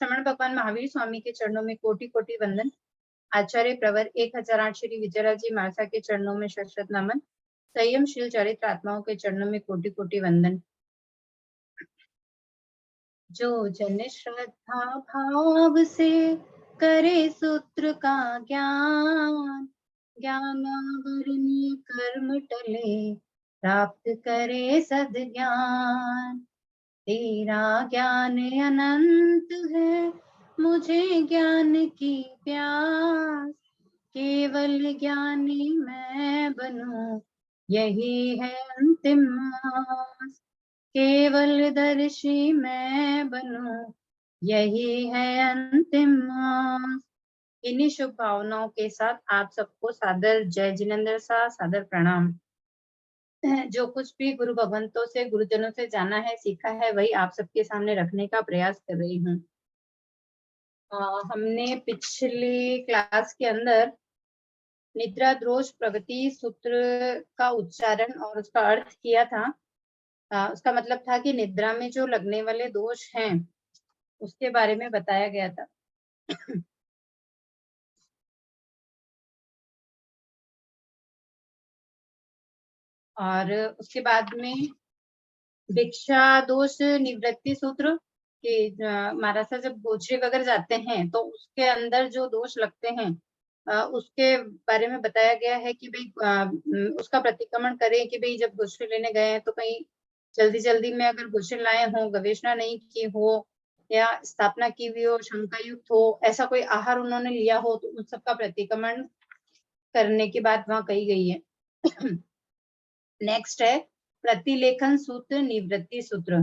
श्रमण भगवान महावीर स्वामी के चरणों में कोटि कोटि वंदन। आचार्य प्रवर 1008 श्री विजयराज जी मानसा के चरणों में शत शत नमन। संयमशील चरित्र आत्माओं के चरणों में कोटि कोटि वंदन। जो जन श्रद्धा भाव से करे सूत्र का ज्ञान, ज्ञानावरणीय कर्म टले प्राप्त करे सद ज्ञान। तेरा ज्ञान अनंत है, मुझे ज्ञान की प्यास, केवल ज्ञानी मैं बनूं यही है अंतिम आस। केवल दर्शी मैं बनूं यही है अंतिम आस। इन्हीं शुभ भावनाओं के साथ आप सबको सादर जय जिनेंद्र साहब, सादर प्रणाम। जो कुछ भी गुरु भगवंतों से, गुरुजनों से जाना है, सीखा है, वही आप सबके सामने रखने का प्रयास कर रही हूँ। हमने पिछली क्लास के अंदर निद्रा दोष प्रगति सूत्र का उच्चारण और उसका अर्थ किया था। उसका मतलब था कि निद्रा में जो लगने वाले दोष हैं उसके बारे में बताया गया था। और उसके बाद में भिक्षा दोष निवृत्ति सूत्र के महाराज साहब जब गोचरी वगैरह जाते हैं तो उसके अंदर जो दोष लगते हैं उसके बारे में बताया गया है कि भाई उसका प्रतिक्रमण करें कि भाई जब गोचरी लेने गए हैं तो कहीं जल्दी जल्दी में अगर गोचरी लाए हो, गवेषणा नहीं की हो या स्थापना की हुई हो, शंका युक्त हो, ऐसा कोई आहार उन्होंने लिया हो तो उन सबका प्रतिक्रमण करने की बात वहां कही गई है। नेक्स्ट है प्रतिलेखन सूत्र निवृत्ति सूत्र।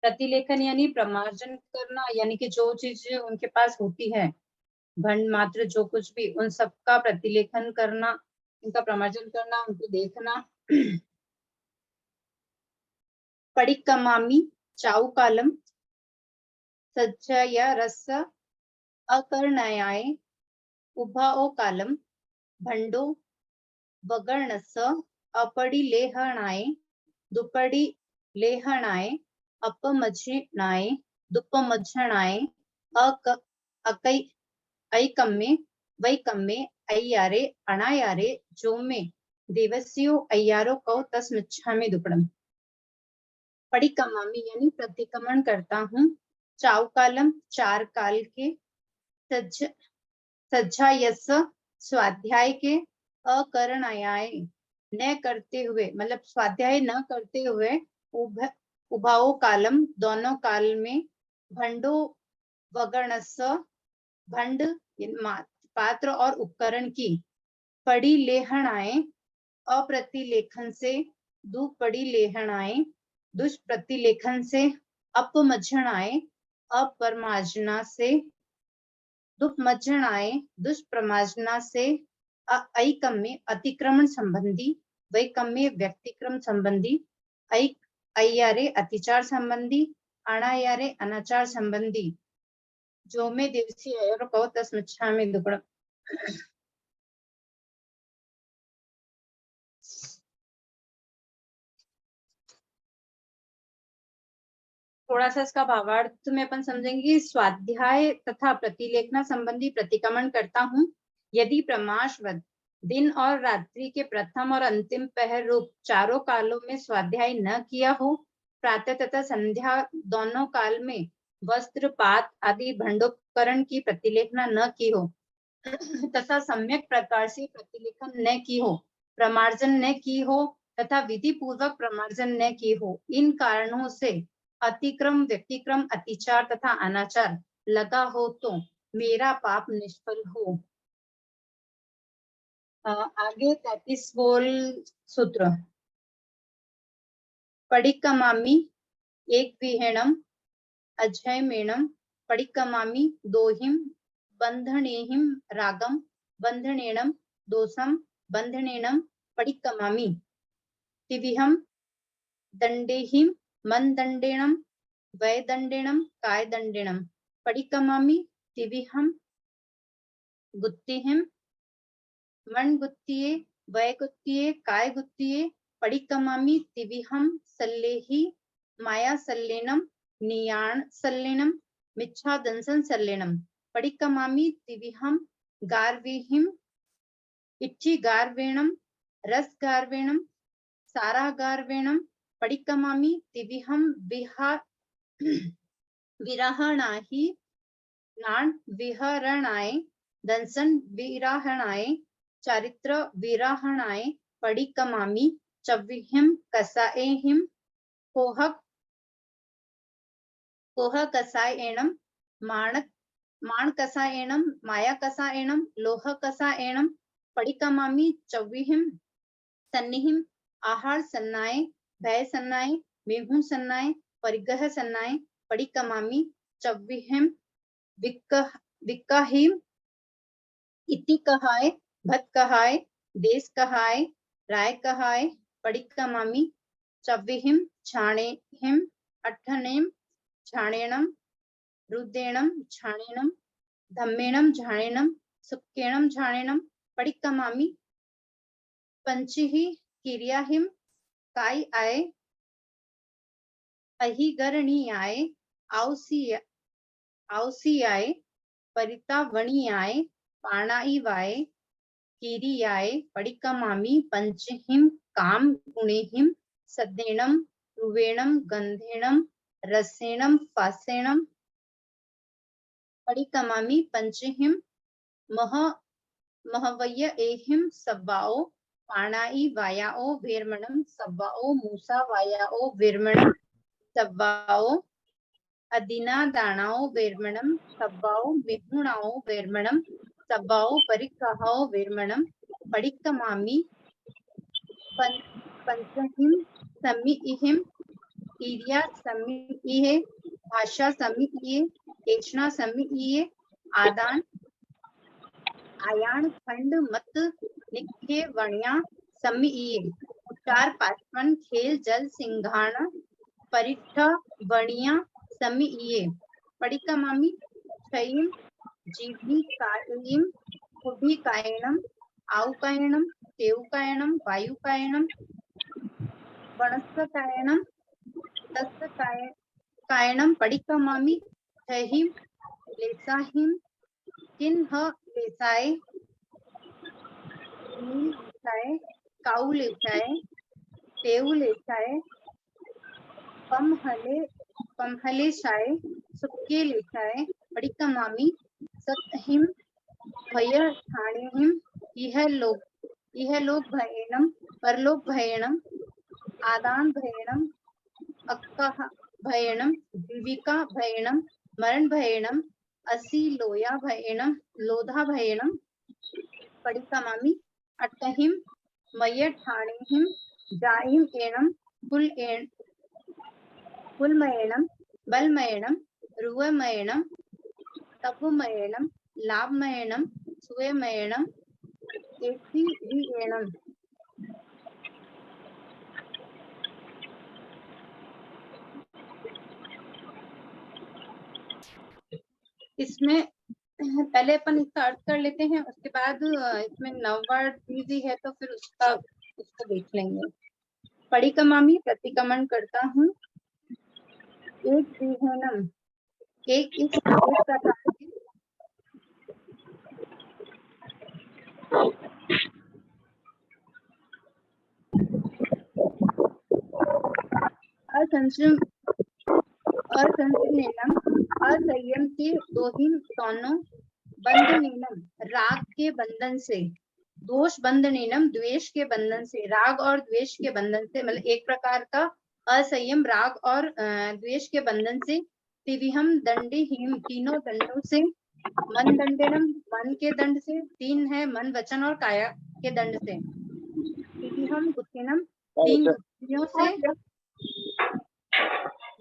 प्रतिलेखन यानी प्रमार्जन करना, यानी कि जो चीज उनके पास होती है भंड मात्र जो कुछ भी, उन सबका प्रतिलेखन करना, उनका प्रमार्जन करना, उनको देखना। पडिक्कमामी चाउ कालम सज्जय रस अकर्णयाय उभाओ कालम भंडो वगर्णस अपड़ी लेहणाय दुपड़ी लेहणाय अपमझणाय दुपमझणाय अकै ऐकम्मे वैकम्मे अय्यारे अणायारे जो में देवस्यो अय्यारो कौ तस्मिच्छामि दुपड़म। पडिक्कमामी यानी प्रतिक्रमण करता हूँ। चाउ कालम चार काल के, सज्जायस स्वाध्याय के, अकर्णयाय न करते हुए, मतलब स्वाध्याय न करते हुए, उभाओ कालम दोनों काल में, भंडो वगणस भंड पात्र और उपकरण की, पड़ी लेहणाए अप्रतिलेखन से, दुपड़ी लेहणाए दुष्प्रतिलेखन से, अपमझणाए अपरमार्जना से, दुपमझणाए दुष्प्रमार्जना से, ऐकम्य अतिक्रमण संबंधी, वैकम्य व्यक्तिक्रम संबंधी, अय्यारे अतिचार संबंधी, अणायारे अनाचार संबंधी, जो में देवसी अय्यारो कौ तस्मिच्छामि दुपड़म। थोड़ा सा इसका भावार्थ में अपन समझेंगे। स्वाध्याय तथा प्रतिलेखना संबंधी प्रतिक्रमण करता हूँ यदि प्रमाशवत दिन और रात्रि के प्रथम और अंतिम पहर रूप चारों कालों में स्वाध्याय न किया हो, प्रातः तथा संध्या दोनों काल में वस्त्र पात आदि भंडोपकरण की प्रतिलेखना न की हो, तथा सम्यक प्रकार से प्रतिलेखन न की हो, प्रमार्जन न की हो तथा विधि पूर्वक प्रमार्जन न की हो, इन कारणों से अतिक्रम व्यक्तिक्रम अतिचार तथा अनाचार लगा हो तो मेरा पाप निष्फल हो। आगे 33वां सूत्र। पडिक्कमामी एक विहेणम अजयमेणम पडिक्कमामी दोहिम बंधनेहिम रागम बंधनेणम दोषम बंधनेणम पडिक्कमामी तिविहम दंडेहिम मनदंडेणम वैदंडेणम कायदंडेणम पडिक्कमामी तिविहम गुत्तिहिम मणगुत्तिये वैगुत्तिये कायगुत्तिये पडिक्कमामी तिविहम सल्लेहि माया सल्लेनम नियाण सल्लेनम मिच्छा दंसन सल्लेनम पडिक्कमामि तिविहम गार्वेहिम इच्छि गार्वेणम रस गार्वेणम सारा गार्वेणम पडिक्कमामि तिविहम विरहणाहि नान विहरणाय दंसन विरहणाय चारित्र विरहणाय पडिक्कमामि चव्विहिम कसाएहिम कोह कसाएणम माण कसाएणम माया कसाएणम लोह कसाएणम पडिक्कमामि चव्विहिम सन्निहिम आहार सन्नाय भय सन्नाय मेहु सन्नाय परिग्रह सन्नाय पडिक्कमामि चव्विहिम विक्कहिम इति कहाय भत कहाय देश कहाय राय कहाय पडिक्कमामि चव्विहिम छाणेहिम अट्ठनेम छाणेणम रुद्रेणम छाणेणम धम्मेणम झाणेणम सुक्केणम झाणेणम पडिक्कमामि पंचिहि किर्याहिम काय आय अहिगरणीयाय औसियाय परितावणीयाय पाणाइवाय किरियाय पडिक्कमामि पंचहिम काम गुणेहिम सद्देणम रुवेणम गंधेणम रसेणम फासेणम पडिक्कमामि पंचहिम महवय एहिम सव्वाओ पाणाई वायाओ वीरमणम सव्वाओ मूसा वायाओ वीरमणम सव्वाओ अदिना दानाओ वीरमणम सव्वाओ मिहुणाओ वीरमणम सव्वाओ परिक्कहाओ वीरमणम पडिक्कमामि पंचहिम समिहिम ईर्या समिहे भाषा समिहे एचना समिहे आदान आयान खंड मत निखे वणिया समिये चार पाचपन खेल जल सिंघाण परिठ वणिया समिये पडिक्कमामि क्षयिम जीवनी कायिम खुभी कायणम आउकायणम तेउकायणम वायुकायणम वनस्पकायणम तस्कायणम पडिक्कमामि क्षयिम लेसाहिम किन्ह लेसाय नील लेसाय काऊ लेसाय तेऊ लेसाय पमहलेशाय सुक्के लेसाय पडिक्कमामि सतहिम भय ठाणेहिम इह लोक भयेनम परलोक भयेनम आदान भयेनम अक्कह भयेनम जीविका भयेनम मरण भयेनम असि लोया भयेनम लोधा भयेनम पडिक्कमामि अट्टहिम मय ठाणेहिम जाइम एणम कुलमयेनम बलमयेनम रुवमयेनम तपुमयेनम लाभमयेनम सुवेमयेनम एति विएणम इसमें पहले अपन इसका अर्थ कर लेते हैं, उसके बाद इसमें नववर्ड भी है तो फिर उसको देख लेंगे। पडिक्कमामि प्रतिक्रमण करता हूँ। एक विहनम एक इस प्रकार असंयम असंयम के दोहिम दोनों बंधनेनम राग के बंधन से, दोष बंधनेनम द्वेष के बंधन से, राग और द्वेष के बंधन से, मतलब एक प्रकार का असंयम राग और द्वेष के बंधन से, तिविहम दंडेहिम तीनों दंडों से, मन दंडेनम मन के दंड से, तीन है मन वचन और काया के दंड से, तिविहम गुत्थिनम तीन गुत्थियों से,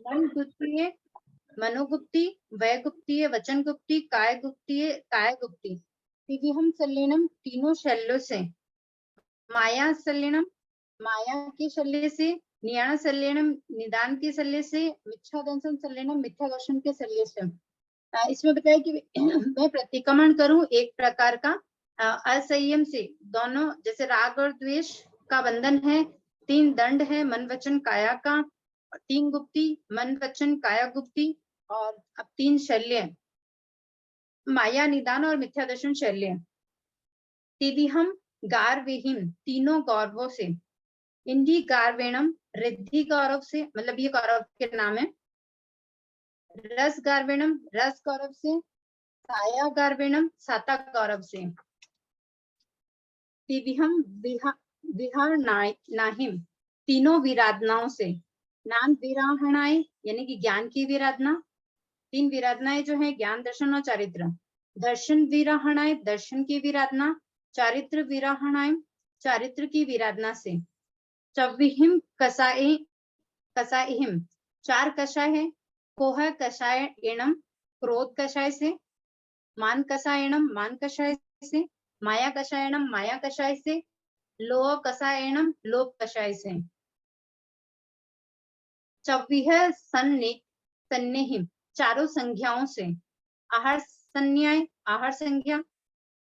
मन गुत्थिये मनोगुप्ती वैगुप्तीय वचन गुप्ती काय गुप्ती तिविहम सल्लेनम तीनों शल्यों से, माया सल्लेनम माया के शल्य से, नियाण सल्लेनम निदान के शल्य से, मिथ्या दंसन सल्लेनम मिथ्या दर्शन के शल्य से। इसमें बताया कि मैं प्रतिक्रमण करूं एक प्रकार का असंयम से, दोनों जैसे राग और द्वेष का बंधन है, तीन दंड है मन वचन काया का, तीन गुप्ती मन वचन काया गुप्ती और अब 3 शल्य, माया निदान और मिथ्या दर्शन शल्य। तिदिहम गार्वेहिम, तीनों गौरवों से। इंडी गार्वेणम, रिद्धि गौरव से, मतलब ये गौरव के नाम है। रस गार्वेणम, रस गौरव से। साया गार्वेणम, साता गौरव से। दिव्यम विहार नाहिम, तीनों विराधनाओं से। नाम विराहनाएं, यानी कि ज्ञान की विराधना। 3 विराधनाएं जो है, ज्ञान, दर्शन और चारित्र। दर्शन विराहनाएं, दर्शन की विराधना। चारित्र विराहनाएं, चारित्र की विराधना से। चव्विहिम कसाए कसाइहिम, 4 कषाय है। कोह कषायणम, क्रोध कषाय से। मान कषायणम, मान कषाय से। माया कषायणम, माया कषाय से। लोह कषायणम, लोभ कषाय से। चव्विह सन्नेहिम, चारों संज्ञाओं से। आहार संज्ञाएं, आहार संज्ञा।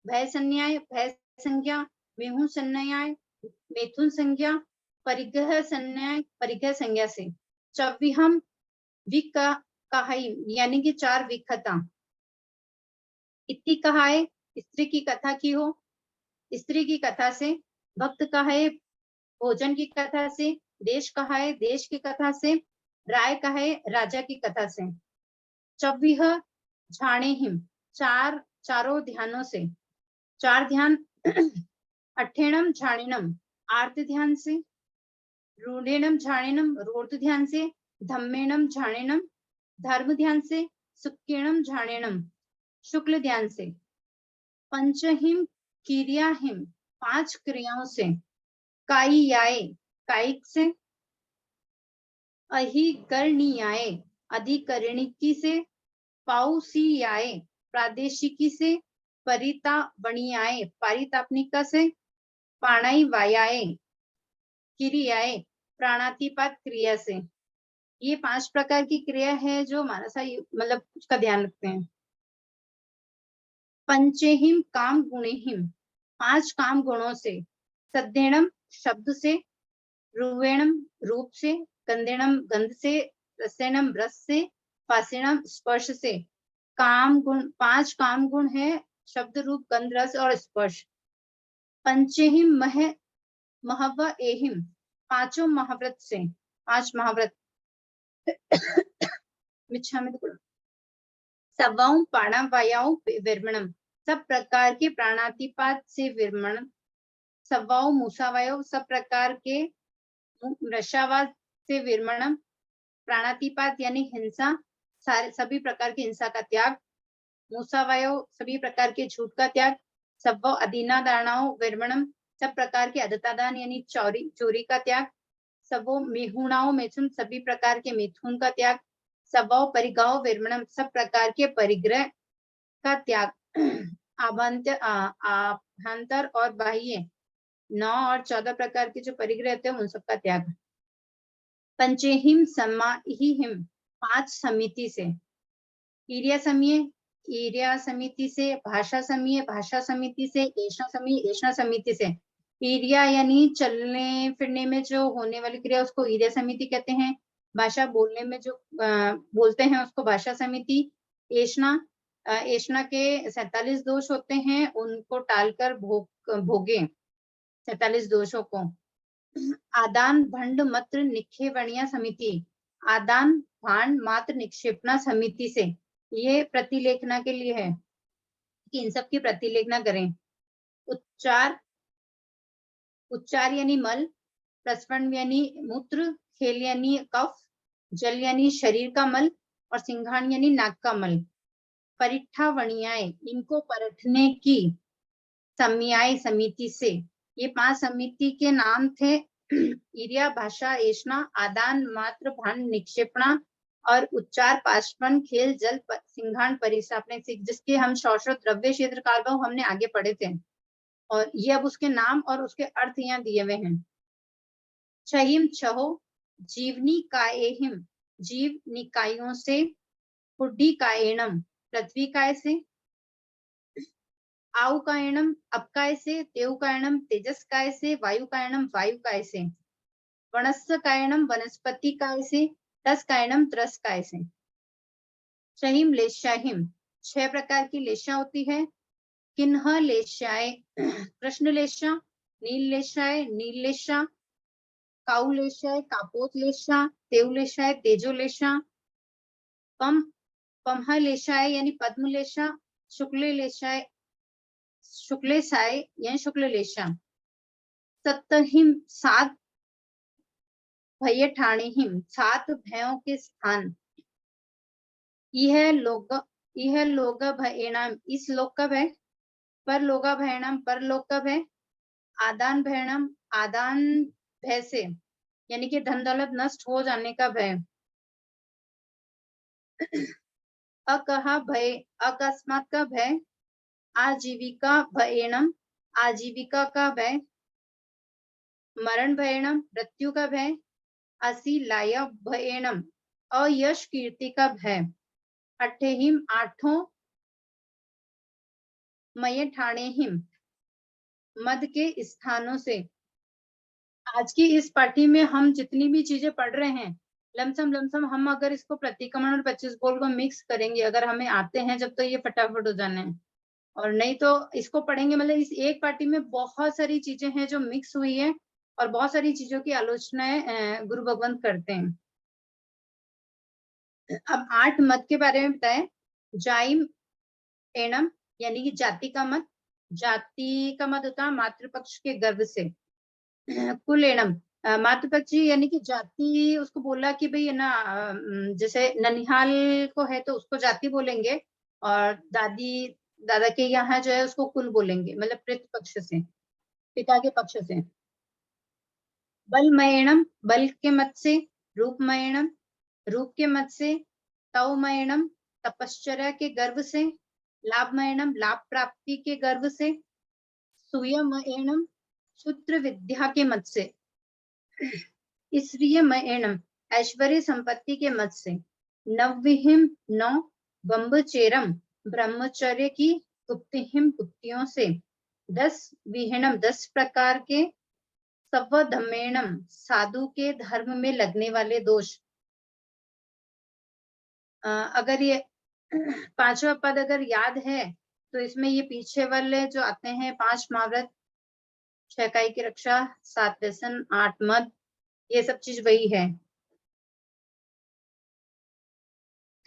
भय संज्ञाएं, भय संज्ञा। मेहु संज्ञाएं, मैथुन संज्ञा। परिग्रह संज्ञाएं, परिग्रह संज्ञा से। चव्विहम विकहाई, यानी कि 4 विकता। इति कहाए, स्त्री की कथा की हो, स्त्री की कथा से। भक्त कहाए, भोजन की कथा से। देश कहाए, देश की कथा से। राय कहाए, राजा की कथा से। चव्विह झाणेहिम, चारों ध्यानों से। 4 ध्यान। अठेणम झाणिनम, आर्त ध्यान से। रूढ़ेणम झाणिनम, रूढ़ ध्यान से। धम्मेणम झाणिनम, धर्म ध्यान से। सुक्केणम झाणिनम, शुक्ल ध्यान से। पंचहिम क्रियाहिम, 5 क्रियाओं से। कायियाय, कायिक से। अहिकरणीयाय, अधिकरणिकी से। पाउसीयाय, प्रादेशिकी से। परितापणीयाय, पारितापनिका से। प्राणायाय, क्रियाएं, प्राणातिपात क्रिया से। ये 5 प्रकार की क्रिया है जो मानसा मतलब उसका ध्यान रखते हैं। पंचेहिम काम गुणेहिम, 5 काम गुणों से। सद्धेणम, शब्द से। रूवेणम, रूप से। गंधेणम, गंध से। रसेणम, रस से। फासेणम, स्पर्श से। काम गुण, 5 काम गुण है। शब्द, रूप, गंध, रस और स्पर्श। पंचेहिम महव एहिम, 5 महाव्रत से। 5 महाव्रत। सवाओं प्राणावायाओं विरमणम, सब प्रकार के प्राणातिपात से विरमण। सवाओं मूसावायों, सब प्रकार के रसावाद से विरमणम। प्राणातिपात यानी हिंसा, सभी प्रकार की हिंसा का त्याग। मूसावायों, सभी प्रकार के झूठ का त्याग। सव्वा अधीना दानाओं विरमणम, सब प्रकार के अधतादान यानी चोरी का त्याग। सबो मेहुणाओं मैथुन, सभी प्रकार के मिथुन का त्याग। सबो परिगाओ विरमणम, सब प्रकार के परिग्रह का त्याग। आभ्यंतर और बाह्य 9 और 14 प्रकार के जो परिग्रह होते हैं उन सबका त्याग। पंचेहिम समाहिम, 5 समिति से। क्रिया समूह, क्रिया समिति से। भाषा समूह, भाषा समिति से। ऐसा समूह, ऐसा समिति से। क्रिया यानी चलने फिरने में जो होने वाली क्रिया उसको क्रिया समिति कहते हैं। भाषा, बोलने में जो बोलते हैं उसको भाषा समिति। ऐशना, ऐशना के 47 दोष होते हैं, उनको टालकर भोगे 47 दोषों को। आदान भंड मात्र निक्षेपणीय समिति, आदान भांड मात्र निक्षेपणा समिति से। ये प्रतिलेखना के लिए है कि इन सब की प्रतिलेखना करें। उच्चार, उच्चार यानी मल। प्रस्फुटन यानी मूत्र। खेल यानी कफ। जल यानी शरीर का मल। और सिंघाण यानी नाक का मल। परिठावणीयाय, इनको परखने की। समयाय, समिति से। ये 5 समिति के नाम थे। क्रिया, भाषा, ऐशना, आदान मात्र भांड निक्षेपणा और उच्चार, पाशपन, खेल, जल, सिंघाण, परिसापने से, जिसके हम शौशो द्रव्य क्षेत्र कालभाव हमने आगे पढ़े थे। और ये अब उसके नाम और उसके अर्थ यहाँ दिए हुए हैं। छहिम, छहो। जीवनी काएहिम, जीव निकायों से। पुड्डी काएणम, पृथ्वी काय से। आउ कायणम, अपकाय से। तेउ कायणम, तेजस काय से। वायु कायणम, वायु काय से। वनस्स कायणम, वनस्पति काय से। तस कायणम, त्रस काय से। शहिम लेशाहिम 6 प्रकार की लेशा होती है। किन्ह लेशाए कृष्ण लेशा, नील लेशाए नील लेशा, काउ लेशाए कापोत लेशा, तेव लेशाए तेजो लेशा, पम पम्ह लेशाए यानी पद्म लेशा, शुक्ल लेशाए शुक्ले साय यानी शुक्ल लेशा, सत्तहिम 7 भय ठाणे हिम 7 भयों के स्थान, यह लोग भयणाम इस लोक का भय, पर लोगा भयणाम पर लोक का भय, आदान भयणम आदान भय से यानी कि धन दौलत नष्ट हो जाने का भय, अकहा भय अकस्मात का भय, आजीविका भयणम आजीविका का भय, मरण भयणम मृत्यु का भय, असीलाय भयणम अयश कीर्ति का भय, अठेहिम 8 मय ठाणेहिम मद के स्थानों से। आज की इस पार्टी में हम जितनी भी चीजें पढ़ रहे हैं लमसम हम अगर इसको प्रतिक्रमण और 25 बोल को मिक्स करेंगे, अगर हमें आते हैं जब, तो ये फटाफट हो जाने हैं, और नहीं तो इसको पढ़ेंगे मतलब इस एक पार्टी में बहुत सारी चीजें हैं जो मिक्स हुई है और बहुत सारी चीजों की आलोचनाएं गुरु भगवंत करते हैं। अब 8 मत के बारे में बताएं। जाइम एणम यानी कि जाति का मत, जाति का मत होता है मातृपक्ष के गर्भ से। कुल एणम मातृपक्षी यानी कि जाति, उसको बोला कि भाई है ना, जैसे ननिहाल को है तो उसको जाति बोलेंगे, और दादी दादा के यहाँ जो है उसको कुल बोलेंगे, मतलब पितृपक्ष से, पिता के पक्ष से। बलमयणम बल के मत से, रूपमयणम रूप के मत से, तवमयणम तपश्चर्या के गर्भ से, लाभमयणम लाभ प्राप्ति के गर्भ से, सूयमयणम सूत्र विद्या के मत से, इसरियमयणम ऐश्वर्य संपत्ति के मत से, नवविहिम 9 बम्बचेरम ब्रह्मचर्य की गुप्तिहिम गुप्तियों से, 10 विहीणम 10 प्रकार के, सवधमेणम साधु के धर्म में लगने वाले दोष। अगर ये 5वां पद अगर याद है तो इसमें ये पीछे वाले जो आते हैं 5 महाव्रत, 6 काई की रक्षा, 7 व्यसन, 8 मद, ये सब चीज वही है।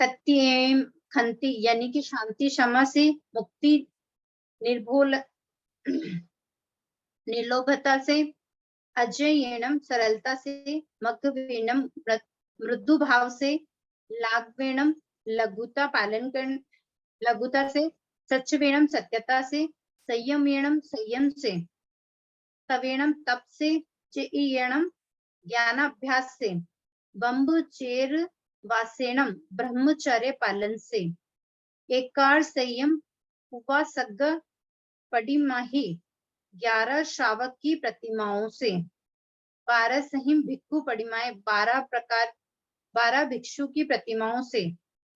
खंति यानी कि शांति क्षमा से, मुक्ति निर्भोल निर्लोभता से, अजयेणम सरलता से, मग्गवेणम मृदु भाव से, लाघवेणम लघुता पालन कर लघुता से, सच्चवेणम सत्यता से, संयमेणम संयम से, तवेणम तप से, चेयणम ज्ञानाभ्यास से, बम्बचेर वासेणम ब्रह्मचर्य पालन से, एकार संयम उपासग पडिमाही 11 श्रावक की प्रतिमाओं से, 12 सहिम भिक्खु पडिमाए 12 भिक्षु की प्रतिमाओं से,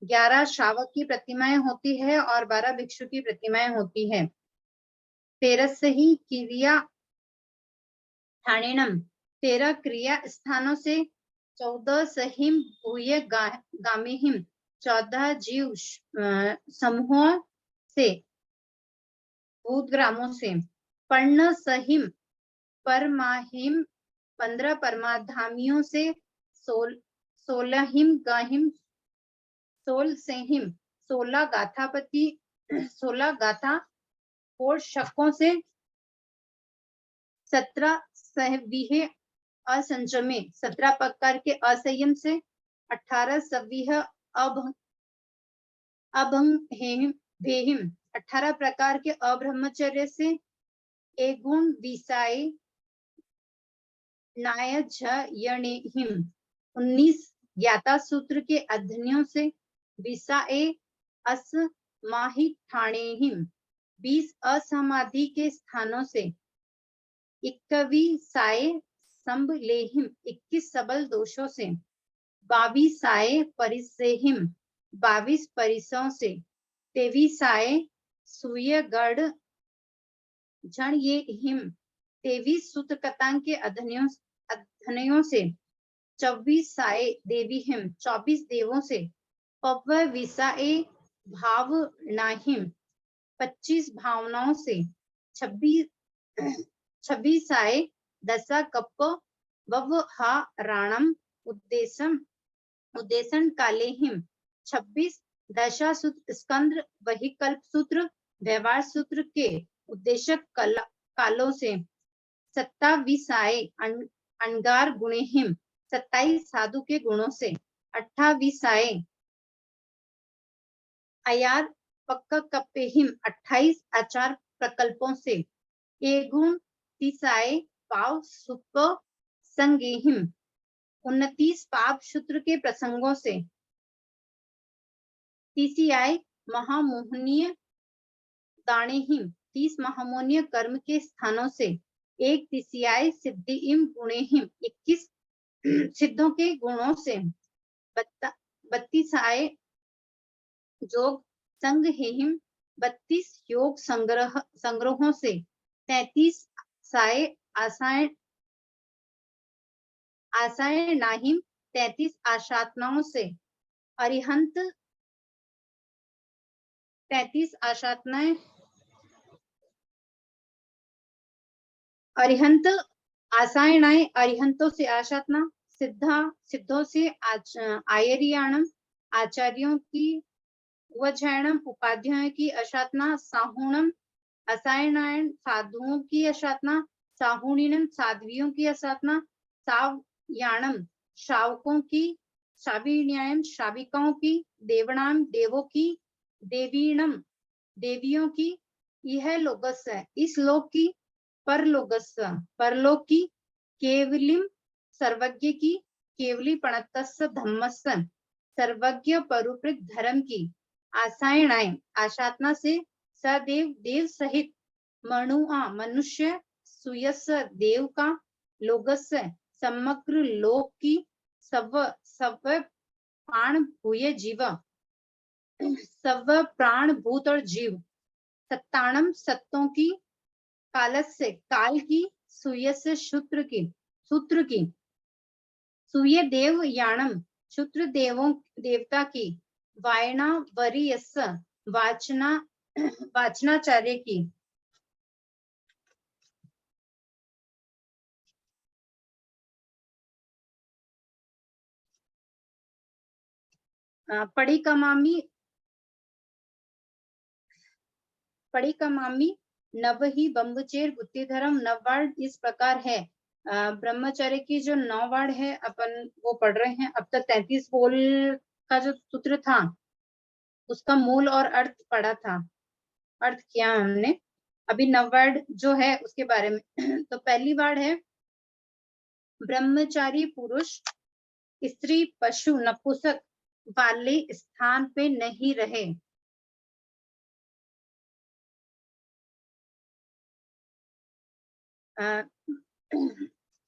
11 श्रावक की प्रतिमाएं होती है और 12 भिक्षु की प्रतिमाएं होती है। 13 सही क्रिया ठाणेनम 13 क्रिया स्थानों से, 14 सहिम भूय गामीहिम 14 जीव समूह से, भूतग्रामों से, पर्ण सहिम परमाहिम 15 परमाधामियों से, 16हिम गाहिम 16 सेहिम 16 गाथापति 16 गाथा और शकों से, 17 सहवीह असंजमे 17 प्रकार के असंयम से, 18 सवीह अभंग 18 प्रकार के अब्रह्मचर्य से, एगुण विसाय नायजयणेहिम 19 ज्ञाता सूत्र के अध्ययनों से, विसाए असमाहि ठाणेहिम 20 असमाधि के स्थानों से, 21 साय संबलेहिम 21 सबल दोषों से, 22 साय परिसेहिम 22 परिसों से, 23 साय सूयगढ़ जन ये हिम 23 सूत्र कतांग के अध्ययनों से, 24 साय देवी हिम 24 देवों से, पव विसाए भाव नाहिम 25 भावनाओं से 26 आए दशा कप वव हा राणम उद्देशन कालेहिम 26 दशा सूत्र स्कंद वही कल्प सूत्र व्यवहार सूत्र के उद्देशक कालों से 27 आए अनगार गुणेहिम 27 साधु के गुणों से 28 आए अयार पक्का कप्पेहिम 28 आचार प्रकल्पों से गुण 30 आए पाव सुप संगेहिम 29 पाप सूत्र के प्रसंगों से 30 आए महामोहनीय दाणेहिम 30 महामोहनीय कर्म के स्थानों से 1 तिसियाए सिद्धिम गुणेहिम 21 सिद्धों के गुणों से 32 आए योग संग हेहिम 32 योग संग्रहों से 33 साए आशाएं नाहिम 33 आशात्नाओं से अरिहंत 33 आशात्नाएं अरिहंत आशाएं नाए अरिहंतों से आशात्ना सिद्धों से आयरियाणम आचार्यों की वजैणम उपाध्यायों की अशातना साहुणम असायनायन साधुओं की अशातना साहुणीनम साध्वियों की अशातना सावयाणम श्रावकों की साविण्यायम श्राविकाओं की देवणाम देवों की देवीणम देवियों की यह लोकस है इस लोक की परलोक की केवलिम सर्वज्ञ की केवली पणतस्य धम्मस्य सर्वज्ञ परुपृत धर्म की आशाएं आशातना से सदेव देव सहित मनुआ मनुष्य सुयस देव का लोकस्य समग्र लोक की सब प्राण भूय जीव सब प्राण भूत और जीव सत्ताणम सत्तों की कालस्य काल की सुयस्य सूत्र की सूर्य देव याणम शूद्र देवता की वायना वरियस वाचनाचार्य की पड़ी कमामी नव ही बम्बचेर बुद्धिधर्म नववाड़ इस प्रकार है। ब्रह्मचर्य की जो 9 वाड़ है अपन वो पढ़ रहे हैं। अब तक 33 बोल का जो सूत्र था उसका मूल और अर्थ पढ़ा था, अर्थ किया हमने। अभी 9 वाड़ जो है उसके बारे में तो पहली वाड़ है ब्रह्मचारी पुरुष स्त्री पशु नपुंसक वाले स्थान पे नहीं रहे।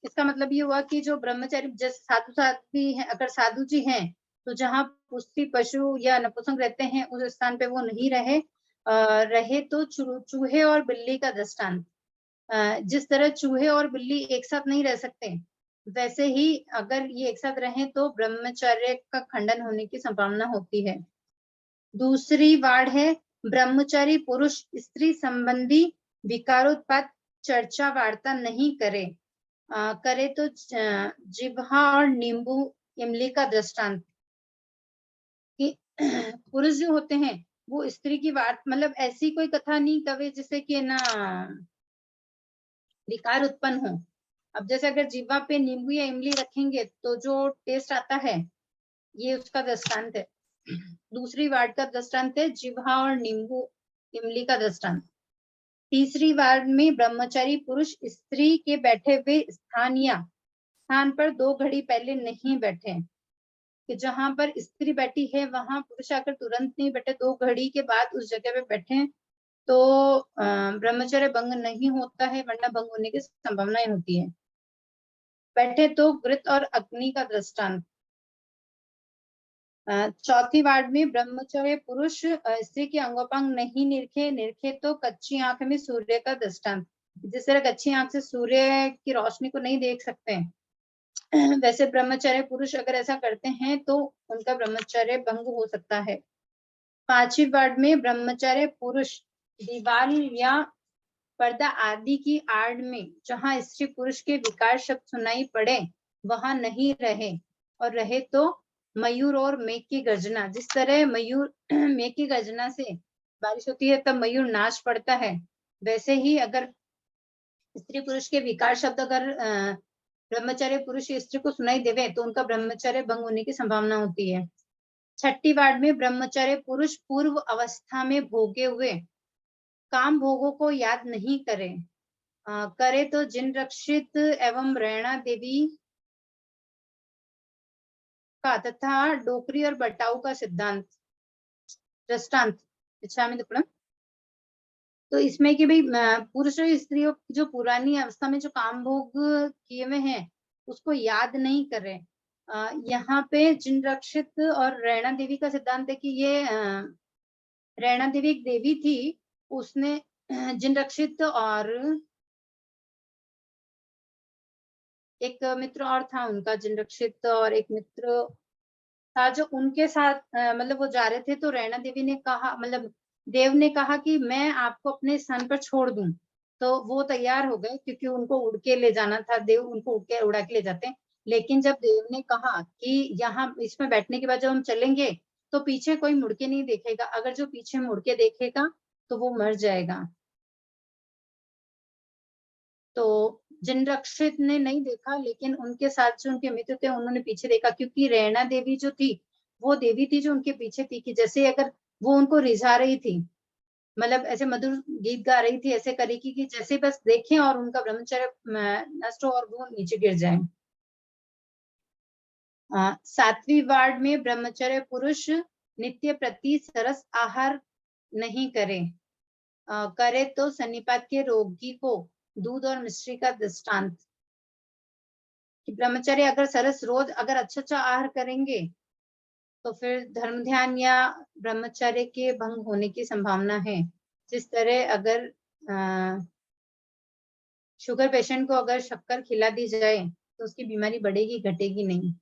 इसका मतलब ये हुआ कि जो ब्रह्मचारी जैसे साधु हैं, अगर साधु जी हैं तो जहाँ पुष्टि पशु या नपुंसक रहते हैं उस स्थान पे वो नहीं रहे तो चूहे और बिल्ली का दृष्टांत, जिस तरह चूहे और बिल्ली एक साथ नहीं रह सकते वैसे ही अगर ये एक साथ रहें तो ब्रह्मचर्य का खंडन होने की संभावना होती है। दूसरी वार्ड है ब्रह्मचारी पुरुष स्त्री संबंधी विकारोत्पाद चर्चा वार्ता नहीं करे तो जिह्वा और नींबू इमली का दृष्टांत कि पुरुष जो होते हैं वो स्त्री की बात मतलब ऐसी कोई कथा नहीं कवे जिससे कि ना विकार उत्पन्न हो। अब जैसे अगर जिह्वा पे नींबू या इमली रखेंगे तो जो टेस्ट आता है ये उसका दृष्टांत है। दूसरी वार्ड का दृष्टांत है जिह्वा और नींबू इमली का दृष्टांत। तीसरी वार्ड में ब्रह्मचारी पुरुष स्त्री के बैठे हुए स्थान पर 2 घड़ी पहले नहीं बैठे, कि जहां पर स्त्री बैठी है वहां पुरुष आकर तुरंत नहीं बैठे, 2 घड़ी के बाद उस जगह पे बैठे तो ब्रह्मचर्य भंग नहीं होता है, वरना भंग होने की संभावनाएं होती है। बैठे तो घृत और अग्नि का दृष्टांत। चौथी वार्ड में ब्रह्मचर्य पुरुष स्त्री के अंगोपांग नहीं निरखे तो कच्ची आंख में सूर्य का दृष्टांत। जिस तरह कच्ची आंख से सूर्य की रोशनी को नहीं देख सकते वैसे ब्रह्मचर्य पुरुष अगर ऐसा करते हैं तो उनका ब्रह्मचर्य भंग हो सकता है। 5वीं वार्ड में ब्रह्मचर्य पुरुष दीवार या पर्दा आदि की आड़ में जहां स्त्री पुरुष के विकार शब्द सुनाई पड़े वहां नहीं रहे, और रहे तो मयूर और मेघ की गर्जना, जिस तरह मयूर मेघ की गर्जना से बारिश होती है तब मयूर नाच पड़ता है, वैसे ही अगर स्त्री पुरुष के विकार शब्द अगर ब्रह्मचर्य पुरुष स्त्री को सुनाई देवे तो उनका ब्रह्मचर्य भंग होने की संभावना होती है। 6ठी वार्ड में ब्रह्मचर्य पुरुष पूर्व अवस्था में भोगे हुए काम भोगों को याद नहीं करे, करे तो जिन रक्षित एवं रैणा देवी का तथा डोकरी और बटाऊ का सिद्धांत दृष्टांत इच्छा में दुपड़म। तो इसमें कि भाई पुरुष और स्त्रियों जो पुरानी अवस्था में जो काम भोग किए हुए हैं उसको याद नहीं कर रहे। यहाँ पे जिन रक्षित और रैणा देवी का सिद्धांत है कि ये रैणा देवी एक देवी थी, उसने जिन रक्षित और एक मित्र और था उनका, जिन रक्षित और एक मित्र था जो उनके साथ मतलब वो जा रहे थे, तो रैणा देवी ने कहा, मतलब देव ने कहा कि मैं आपको अपने स्थान पर छोड़ दूं, तो वो तैयार हो गए क्योंकि उनको उड़ के ले जाना था, देव उनको उड़ के उड़ा के ले जाते हैं। लेकिन जब देव ने कहा कि यहाँ इसमें बैठने के बाद जब हम चलेंगे तो पीछे कोई मुड़ के नहीं देखेगा, अगर जो पीछे मुड़ के देखेगा तो वो मर जाएगा। तो जिन रक्षित ने नहीं देखा, लेकिन उनके साथ जो उनके मित्र थे उन्होंने पीछे देखा, क्योंकि रैणा देवी जो थी वो देवी थी जो उनके पीछे थी, कि जैसे अगर वो उनको रिझा रही थी, मतलब ऐसे मधुर गीत गा रही थी, ऐसे करेगी कि जैसे बस देखें और उनका ब्रह्मचर्य नष्ट हो और वो नीचे गिर जाए। 7वीं वार्ड में ब्रह्मचर्य पुरुष नित्य प्रति सरस आहार नहीं करे, करे तो सन्निपात के रोगी को दूध और मिश्री का दृष्टांत। कि ब्रह्मचर्य अगर सरस रोज अगर अच्छा आहार करेंगे तो फिर धर्म ध्यान या ब्रह्मचर्य के भंग होने की संभावना है। जिस तरह अगर शुगर पेशेंट को अगर शक्कर खिला दी जाए तो उसकी बीमारी बढ़ेगी घटेगी नहीं।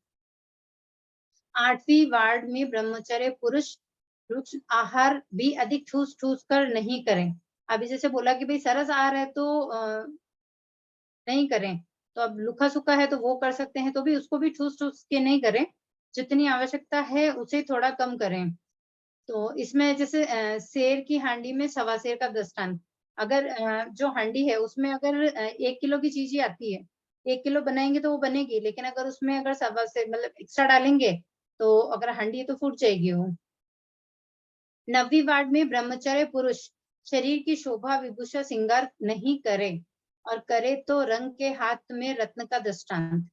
8वीं वार्ड में ब्रह्मचर्य पुरुष रुक्ष आहार भी अधिक ठूस ठूस कर नहीं करें। अभी जैसे बोला कि भाई सरस आहार है तो नहीं करें, तो अब लुखा सुखा है तो वो कर सकते हैं, तो भी उसको भी ठूस ठूस के नहीं करें, जितनी आवश्यकता है उसे थोड़ा कम करें। तो इसमें जैसे शेर की हांडी में सवा शेर का दृष्टांत, अगर जो हांडी है उसमें अगर 1 किलो की चीज ही आती है, 1 किलो बनाएंगे तो वो बनेगी, लेकिन अगर उसमें अगर सवा शेर मतलब एक्स्ट्रा डालेंगे तो अगर हांडी है तो फूट जाएगी वो। 9वीं वार्ड में ब्रह्मचर्य पुरुष शरीर की शोभा विभूषा श्रृंगार नहीं करे, और करे तो रंग के हाथ में रत्न का दृष्टांत।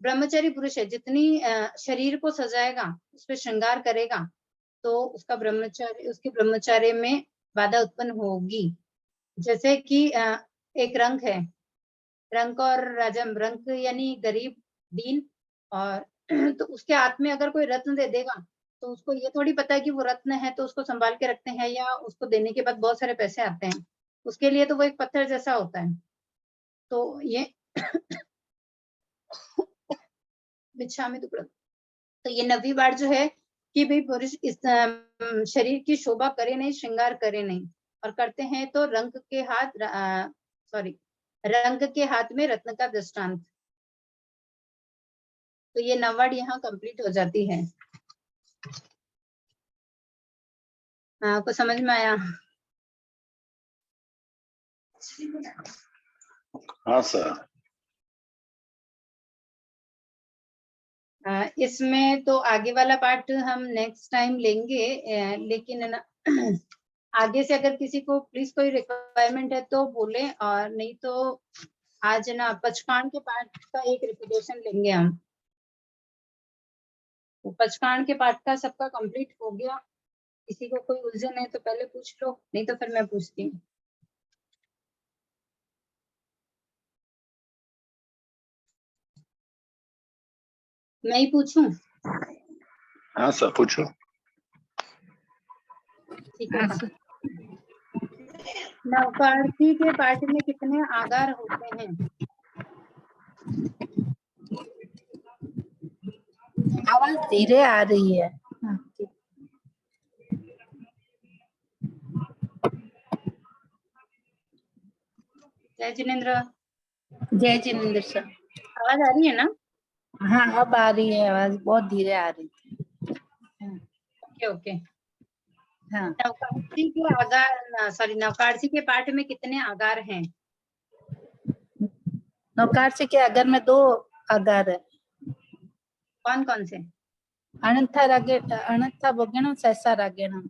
ब्रह्मचर्य पुरुष है जितनी शरीर को सजाएगा, उस पर श्रृंगार करेगा, तो उसका ब्रह्मचर्य उसके ब्रह्मचर्य में बाधा उत्पन्न होगी। जैसे कि एक रंग है, रंग और राजम, रंग यानी गरीब दीन, और तो उसके हाथ में अगर कोई रत्न दे देगा तो उसको ये थोड़ी पता है कि वो रत्न है तो उसको संभाल के रखते हैं या उसको देने के बाद बहुत सारे पैसे आते हैं, उसके लिए तो वो एक पत्थर जैसा होता है। तो ये बिच्छा में टुकड़ा, तो ये 9वीं बार जो है कि भाई पुरुष इस शरीर की शोभा करे नहीं, श्रृंगार करे नहीं, और करते हैं तो रंग के हाथ में रत्न का दृष्टांत। तो ये 9 वार्ड यहाँ कंप्लीट हो जाती है। आपको समझ में आया? हाँ सर। इसमें तो आगे वाला पार्ट हम नेक्स्ट टाइम लेंगे, लेकिन है ना आगे से अगर किसी को प्लीज कोई रिक्वायरमेंट है तो बोले, और नहीं तो आज ना पचकांड के पार्ट का एक रिपीटेशन लेंगे हम। तो पचकांड के पार्ट का सबका कंप्लीट हो गया, किसी को कोई उलझन है तो पहले पूछ लो, नहीं तो फिर मैं पूछती हूँ। मैं ही पूछूं? हाँ सर पूछो। ठीक है। नवपार्थी के पाठ में कितने आगार होते हैं? आवाज धीरे आ रही है। हाँ, ठीक। जय जिनेन्द्र, जय जिनेन्द्र सर। आवाज आ रही है ना? हाँ अब आ रही है आवाज, बहुत धीरे आ रही थी। Okay okay. हाँ, नवकार्सी के आगार, सॉरी, नवकार्सी के पाठ में कितने आगार हैं? नवकार्सी के अगर में 2 आगार है। कौन कौन से? अनंथा भोगणम सहसा रागेणम।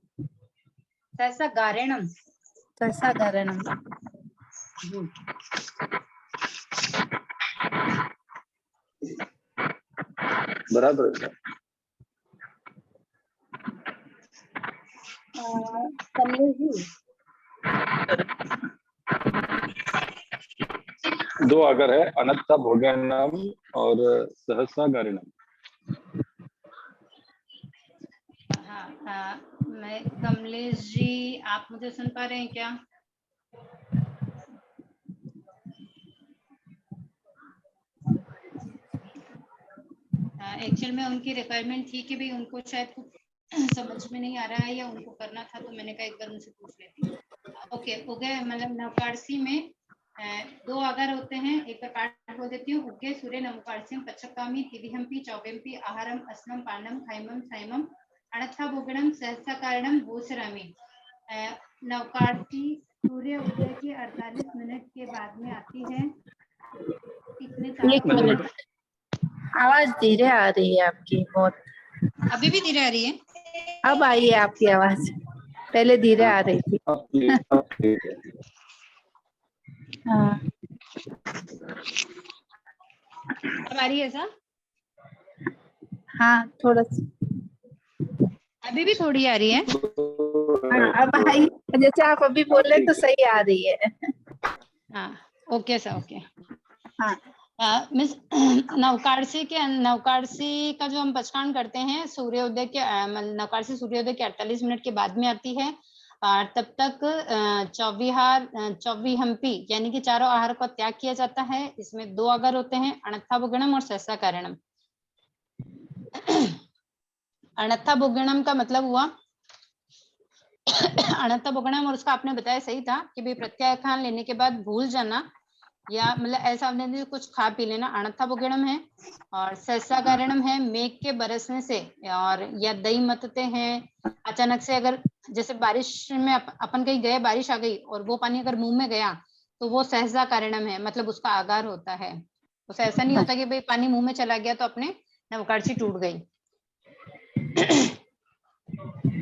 सहसा गारेणम। सहसा गारेणम। बराबर है। कमलेश जी, 2 अगर है, अनंता भोगनम और सहसा गारिणम। हाँ, मैं कमलेश जी, आप मुझे सुन पा रहे हैं क्या? एक्चुअल में उनकी रिक्वायरमेंट थी कि भाई उनको शायद कुछ समझ में नहीं आ रहा है या उनको करना था, तो मैंने कहा एक बार उनसे पूछ लेती हूँ। ओके उगे, मतलब नवकार्सी में 2 आगार होते हैं। एक बार पाठ बोल देती हूँ। उगे सूर्य नवकार्स्यम पच्छकामी तिविहंपि चौवेम्पि आहारम अस्नम पानम खाइमम साइमम अणथा भोगणम सहसा कारणम भूसरामी। नवकार्सी सूर्य उदय के 48 मिनट के बाद में आती है। इसमें 1 मिनट, आवाज धीरे आ रही है आपकी बहुत। अभी भी धीरे आ रही है? अब आई है आपकी आवाज, पहले धीरे आ रही थी। हाँ, अब आ रही है सर? हाँ थोड़ा सा। अभी भी थोड़ी आ रही है? हाँ अब आई, जैसे आप अभी बोले तो सही आ रही है। हाँ ओके सर, ओके। हाँ, मिस नवकार्सी का जो हम पचकान करते हैं सूर्योदय के, नवकार्सी सूर्योदय के 48 मिनट के बाद में आती है। और तब तक चौविहंपी यानी कि चारों आहार का त्याग किया जाता है। इसमें 2 आगार होते हैं, अणत्था भोगणम और सहसा कारणम। अणत्था भोगणम का मतलब हुआ अणत्था भोगणम, और उसका आपने बताया सही था कि भाई प्रत्याख्यान लेने के बाद भूल जाना या मतलब ऐसा आपने कुछ खा पी लेना, अणत्था भोगणम है। और सहसा कारणम है मेघ के बरसने से, और या दही मतते हैं अचानक से। अगर जैसे बारिश में अपन कहीं गए, बारिश आ गई और वो पानी अगर मुंह में गया तो वो सहसा कारणम है, मतलब उसका आगार होता है। उसे ऐसा नहीं होता कि भाई पानी मुंह में चला गया तो अपने नवकार्सी टूट गई।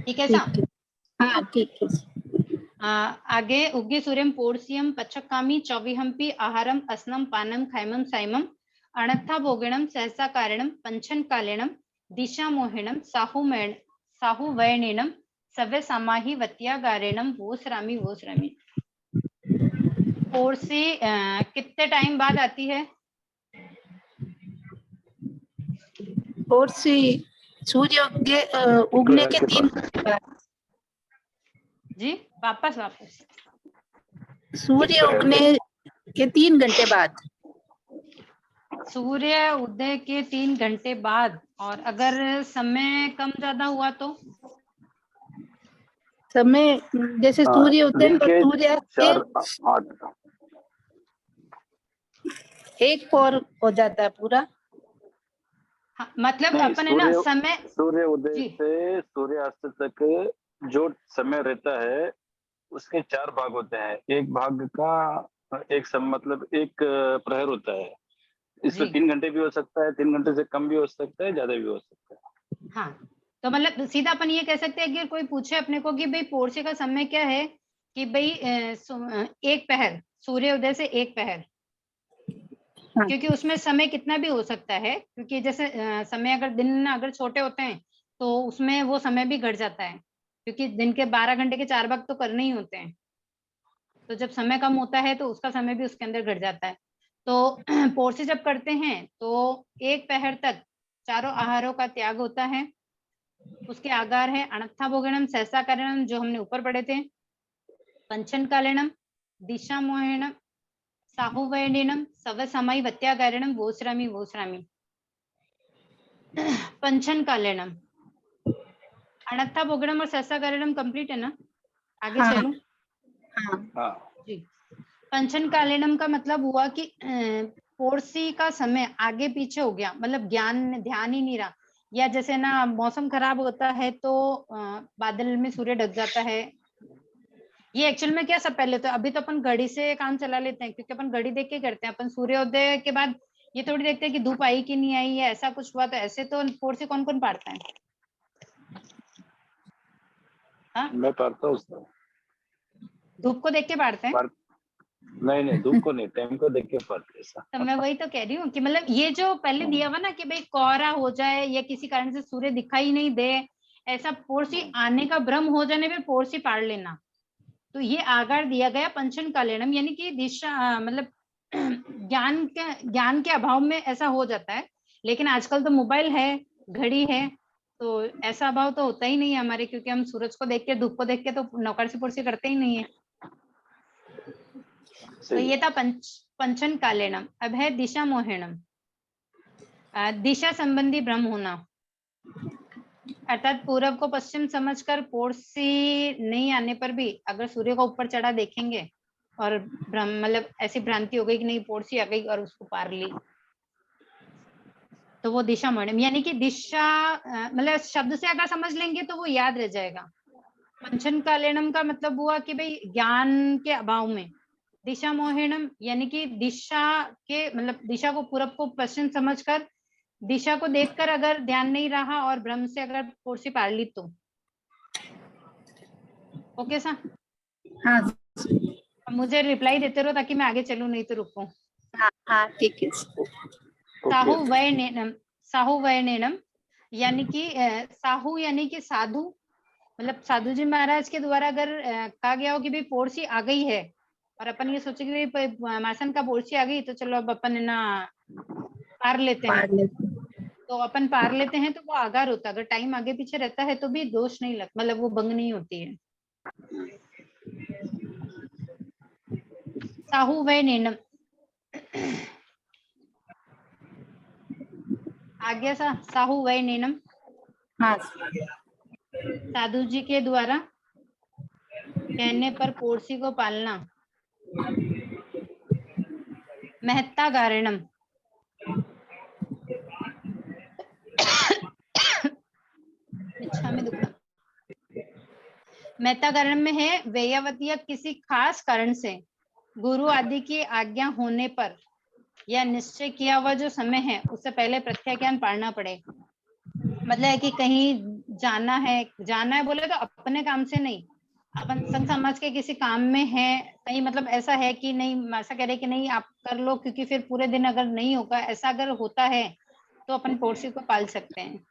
ठीक है साहब? हाँ ठीक है। आगे उग्गे सूर्यम पोर्सियम पच्छकामी चौविहंपि आहारम अस्नम पानम खाइमम साइमम अणत्था भोगिणम सहसा कारणम पंचन कालेणम दिशा मोहिणम साहु वैणिणम सव्य समाहि वत्या गारेणम वोसरामी वोसरामी। पोर्सी कितने टाइम बाद आती है? पोर्सी सूर्य उगने के 3 बाद। जी वापस सूर्य उगने के 3 घंटे बाद। सूर्य उदय के 3 घंटे बाद। और अगर समय कम ज्यादा हुआ तो? समय जैसे सूर्य उदय दिन तो के सूर्य 4-8। 1 पौर हो जाता है पूरा। हाँ, मतलब नहीं, अपन है ना समय। सूर्य उदय जी से सूर्यास्त तक जो समय रहता है उसके 4 भाग होते हैं। एक भाग का मतलब एक प्रहर होता है। इसमें जी 3 घंटे भी हो सकता है, 3 घंटे से कम भी हो सकता है, ज्यादा भी हो सकता है। हाँ, तो मतलब सीधा अपन ये कह सकते हैं कि कोई पूछे अपने को कि भाई पोर्से का समय क्या है, कि भाई 1 पहर, सूर्य उदय से 1 पहर। हाँ। क्योंकि उसमें समय कितना भी हो सकता है, क्योंकि जैसे समय अगर दिन अगर छोटे होते हैं तो उसमें वो समय भी घट जाता है, क्योंकि दिन के 12 घंटे के 4 भाग तो करने ही होते हैं। तो जब समय कम होता है तो उसका समय भी उसके अंदर घट जाता है। तो पोर्से जब करते हैं तो 1 पहर तक चारों आहारों का त्याग होता है। उसके आगार है अणत्था भोगणम, सहसा कारणम जो हमने ऊपर पढ़े थे, पंचन कालेणम, दिशा मोहणम, साहुवयनेनम सवसमय वत्यागारणम वोस्रामी वोस्रामी। पंचन कालेनम, अनत्था बोगड़म और ससागारणम कंप्लीट है ना? आगे हाँ। चलूं? हाँ जी। पंचन कालेनम का मतलब हुआ कि पोरसी का समय आगे पीछे हो गया, मतलब ज्ञान ध्यान ही नहीं रहा। या जैसे ना मौसम खराब होता है तो बादल में सूर्य ढक जाता है। ये एक्चुअल में क्या सब पहले तो अभी तो अपन घड़ी से काम चला लेते हैं, क्योंकि अपन घड़ी देख के करते हैं। अपन सूर्योदय के बाद ये थोड़ी देखते हैं कि धूप आई कि नहीं आई, या ऐसा कुछ हुआ। तो ऐसे तो पोरसी कौन कौन पाड़ता है? हाँ, मैं पढ़ता हूँ उसको। धूप को देख के पाड़ते हैं। नहीं धूप को नहीं, टाइम को देख के पढ़ते ऐसा। तो मैं वही तो कह रही हूँ कि मतलब ये जो पहले दिया हुआ ना कि भाई कोहरा हो जाए या किसी कारण से सूर्य दिखाई नहीं दे, ऐसा पोरसी आने का भ्रम हो जाने पे पोरसी पाड़ लेना। तो ये आगार दिया गया पंचन कालेनम, यानी कि दिशा मतलब ज्ञान के अभाव में ऐसा हो जाता है। लेकिन आजकल तो मोबाइल है, घड़ी है, तो ऐसा अभाव तो होता ही नहीं है हमारे, क्योंकि हम सूरज को देख के धूप को देख के तो नौकर से पोरसी करते ही नहीं है। तो ये था पंचन कालेनम। अब है दिशा मोहिणम, दिशा संबंधी भ्रम होना, अर्थात पूर्व को पश्चिम समझकर पोरसी नहीं आने पर भी अगर सूर्य को ऊपर चढ़ा देखेंगे और भ्रम मतलब ऐसी भ्रांति हो गई कि नहीं पोरसी आ गई और उसको पार ली, तो वो दिशा मोहिणम। यानी कि दिशा मतलब शब्द से अगर समझ लेंगे तो वो याद रह जाएगा। पंचन कालेनम का मतलब हुआ कि भाई ज्ञान के अभाव में। दिशा मोहिणम यानी कि दिशा के मतलब दिशा को पूरब को पश्चिम समझकर दिशा को देखकर अगर ध्यान नहीं रहा और भ्रम से अगर पोरसी पार ली तो। ओके सा? हाँ मुझे रिप्लाई देते रहो ताकि मैं आगे चलूं, नहीं तो रुकूं। हाँ हाँ ठीक है। साहु वयनेनम यानी कि साहू यानी कि साधु, मतलब साधु जी महाराज के द्वारा अगर कहा गया हो कि भाई पोरसी आ गई है और अपन ये सोचे कि भाई मासन का पोरसी आ गई तो चलो अब अपन ना पार लेते हैं, पार लेते। तो अपन पार लेते हैं तो वो आगार होता है। अगर टाइम आगे पीछे रहता है तो भी दोष नहीं लगता, मतलब वो भंग नहीं होती है। साहु वै नेनम आज्ञा सा साहु वै नेनम, हाँ साधु जी के द्वारा कहने पर पोरसी को पालना। महत्ता गारणम इच्छा में दुखड़ा। महत्ता कारण में है व्ययवती या किसी खास कारण से गुरु आदि की आज्ञा होने पर या निश्चय किया हुआ जो समय है उससे पहले प्रत्याज्ञान पालना पड़े। मतलब है कि कहीं जाना है बोले तो अपने काम से नहीं, अपन संग समाज के किसी काम में है कहीं, मतलब ऐसा है कि नहीं ऐसा कह रहे कि नहीं आप कर लो क्योंकि फिर पूरे दिन अगर नहीं होगा, ऐसा अगर होता है तो अपन पोरसी को पाल सकते हैं।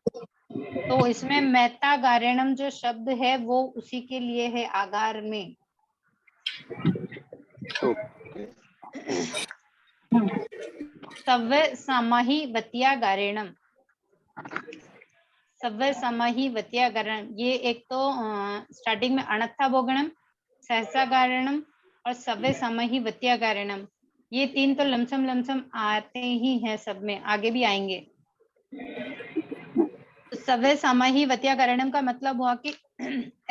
तो इसमें महत्ता गारणम जो शब्द है वो उसी के लिए है आगार में। सव्य समाही वतिया गारणम, सव्य समाही वतिया गारणम, ये एक तो स्टार्टिंग में अनत्था भोगणम, सहसा गारणम और सव्य समाही वतिया गारणम, ये तीन तो लमसम आते ही हैं, सब में आगे भी आएंगे। तो सव्य समाही वतिया गारणम का मतलब हुआ कि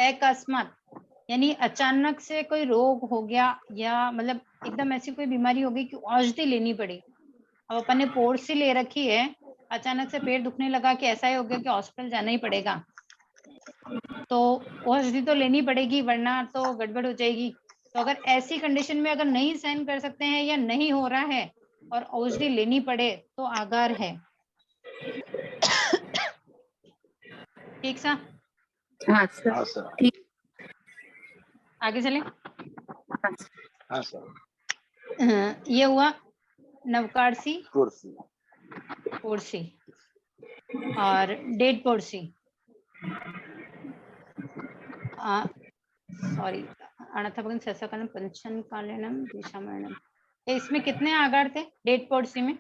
अकस्मात यानी अचानक से कोई रोग हो गया या मतलब एकदम ऐसी कोई बीमारी हो गई कि औषधि लेनी पड़ी। अब अपन ने पोरसी ले रखी है, अचानक से पेट दुखने लगा कि ऐसा ही हो गया कि हॉस्पिटल जाना ही पड़ेगा, तो औषधि तो लेनी पड़ेगी वरना तो गड़बड़ हो जाएगी। तो अगर ऐसी कंडीशन में अगर नहीं सहन कर सकते हैं या नहीं हो रहा है और औषधि लेनी पड़े तो आगार है। ठीक सा? हाँ हाँ सर सर। ठीक। आगे चले। हाँ सर। ये हुआ नवकारसी कुर्सी। पोरसी और डेड पोरसी, सॉरी अनर्थापगम सहसाकालम पंचन कालेनम दिशामरणम। इसमें कितने आगार थे डेड पोरसी में?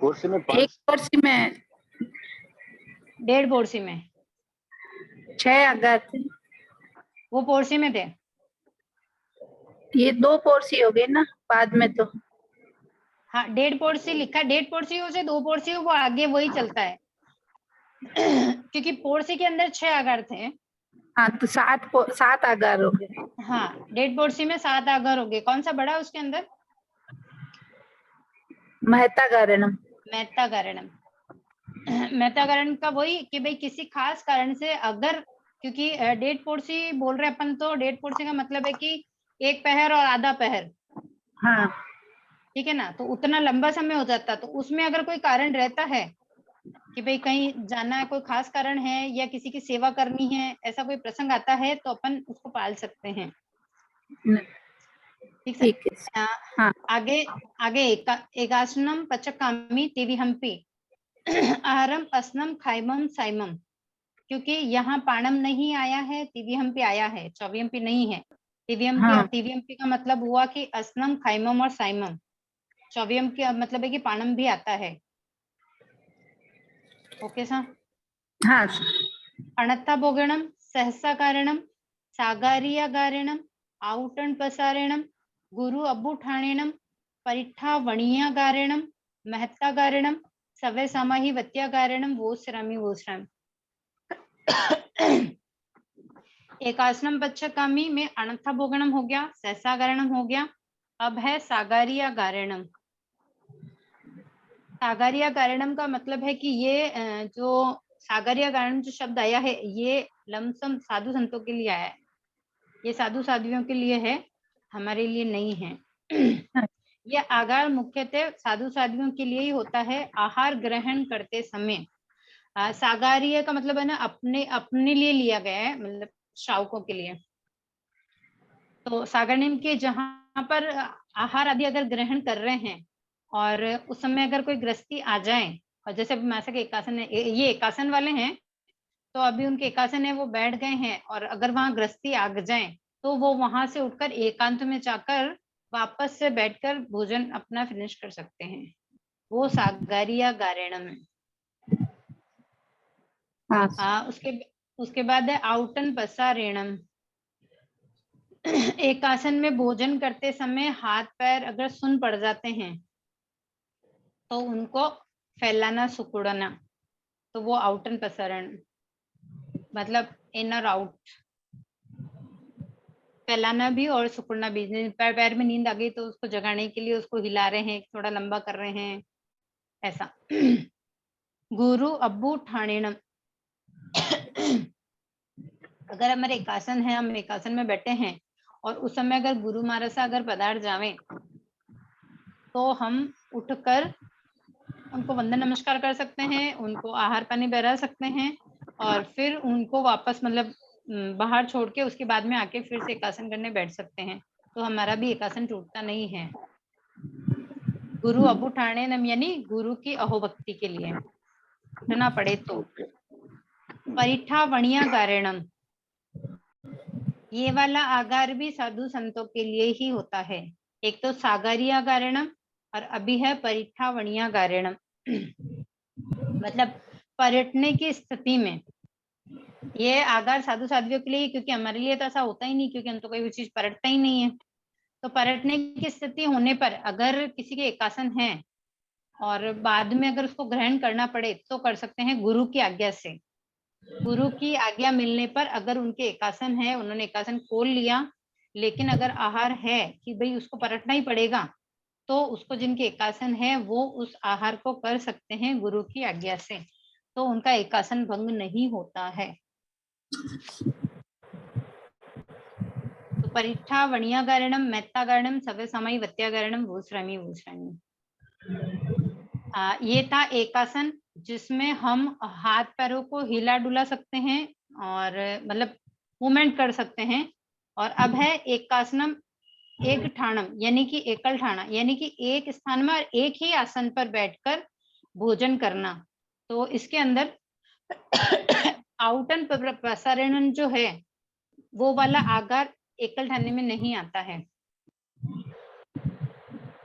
कुर्सी में एक 5। पोरसी में डेढ़ पोरसी में 6 आगार थे। वो पोरसी में थे। ये 2 पोरसी हो गए ना। बाद में तो हाँ, 1.5 पोर्सी लिखा, 1.5 पोर्सी हो चाहे 2 पोर्सी हो, वो आगे वही चलता है। क्योंकि पोर्सी के अंदर 6 आकार थे। हाँ, तो 7 आकार हो गए। हाँ, 1.5 पोर्सी में 7 आकार हो गए। कौन सा बड़ा उसके अंदर? महत्ताकारणम। महत्ताकारणम। महत्ताकारण का वही कि भाई किसी खास कारण से अगर, क्योंकि 1.5 पोर्सी बोल रहे अपन, तो 1.5 पोर्सी का मतलब है कि 1 पहर और आधा पहर, हाँ, ठीक है ना। तो उतना लंबा समय हो जाता, तो उसमें अगर कोई कारण रहता है कि भाई कहीं जाना है, कोई खास कारण है, या किसी की सेवा करनी है, ऐसा कोई प्रसंग आता है, तो अपन उसको पाल सकते हैं। ठीक है। ठीक है। हाँ, आगे आगे एकासनम पचकामी तिविहंपी आहारम असनम खाइमम साइमम। क्योंकि यहाँ पाणम नहीं आया है, तिविहंपी आया है, चौविहंपी नहीं है। हाँ, तिविहंपी का मतलब हुआ कि असनम, खाइमम और साइमम। चौविहंपी का मतलब है कि पाणम भी आता है। ओके सा। हाँ, अणत्था भोगणम, सहसा कारणम, सागारिया गारणम, आउटन पसारणम, गुरु अब्बू ठाणेणम, परिठा वणिया गारणम, महत्ता गारणम, सवे समाही वत्या गारणम, वो श्रामी वो श्राम। एकासनम पच्छकामी में अणत्था भोगणम हो गया, सहसा गारणम हो गया। अब है सागारिया गारणम। सागारिया गारणम का मतलब है कि ये जो सागरिया गारणम जो शब्द आया है, ये लमसम साधु संतों के लिए आया है। ये साधु साध्वियों के लिए है, हमारे लिए नहीं है। यह आगार मुख्यतः साधु साध्वियों के लिए ही होता है, आहार ग्रहण करते समय। सागारिया का मतलब है ना, अपने अपने लिए लिया गया है, मतलब श्रावकों के लिए। तो सागरनेम के जहां पर आहार आदि अगर ग्रहण कर रहे हैं, और उस समय अगर कोई ग्रस्ती आ जाए, और जैसे मासा के एकासन है, ये एकासन वाले हैं, तो अभी उनके एकासन है, वो बैठ गए हैं, और अगर वहां ग्रस्ती आ जाए, तो वो वहां से उठकर एकांत में जाकर वापस से बैठकर भोजन अपना फिनिश कर सकते हैं। वो सागारिया गारेणम है। हाँ, उसके बाद है आउटन पसारेणम। एक आसन में भोजन करते समय हाथ पैर अगर सुन पड़ जाते हैं, तो उनको फैलाना, सुकुड़ना, तो वो आउटन पसारण, मतलब इन और आउट, फैलाना भी और सुकुड़ना भी। पैर में नींद आ गई तो उसको जगाने के लिए उसको हिला रहे हैं, थोड़ा लंबा कर रहे हैं, ऐसा। गुरु अब्बू ठाणेणम। अगर हमारे एकासन है, हम एकासन में बैठे हैं, और उस समय अगर गुरु महाराज से अगर पधार जावे, तो हम उठकर उनको वंदन नमस्कार कर सकते हैं, उनको आहार पानी बहरा सकते हैं, और फिर उनको वापस मतलब बाहर छोड़ के उसके बाद में आके फिर से एकासन करने बैठ सकते हैं। तो हमारा भी एकासन टूटता नहीं है। गुरु अबू ठाणे नम, यानी गुरु की अहोभक्ति के लिए उठना पड़े तो। परिठा वणिया गारणम, ये वाला आगार भी साधु संतों के लिए ही होता है। एक तो सागारिया गारणम, और अभी है परिठा वणिया गारणम। मतलब पलटने की स्थिति में ये आगार साधु साध्वियों के लिए, क्योंकि हमारे लिए तो ऐसा होता ही नहीं, क्योंकि हम तो कोई भी चीज पलटता ही नहीं है। तो पलटने की स्थिति होने पर अगर किसी के एकासन है, और बाद में अगर उसको ग्रहण करना पड़े, तो कर सकते हैं गुरु की आज्ञा से। गुरु की आज्ञा मिलने पर अगर उनके एकासन है, उन्होंने एकासन खोल लिया, लेकिन अगर आहार है कि भाई उसको पलटना ही पड़ेगा, तो उसको जिनके एकासन है वो उस आहार को कर सकते हैं गुरु की आज्ञा से, तो उनका एकासन भंग नहीं होता है। तो परिठा वणिया गारणम, मैत्ता गारणम, सवे समाई वत्या गारणम, भूश्रमी भूश्रमी। ये था एकासन, जिसमें हम हाथ पैरों को हिला डुला सकते हैं, और मतलब मूवमेंट कर सकते हैं। और अब है एकासनम एक ठाणम, यानी कि एकल ठाणा, यानी कि एक स्थान में एक ही आसन पर बैठकर भोजन करना। तो इसके अंदर आउटन प्रसारण जो है, वो वाला आकार एकल ठाणे में नहीं आता है।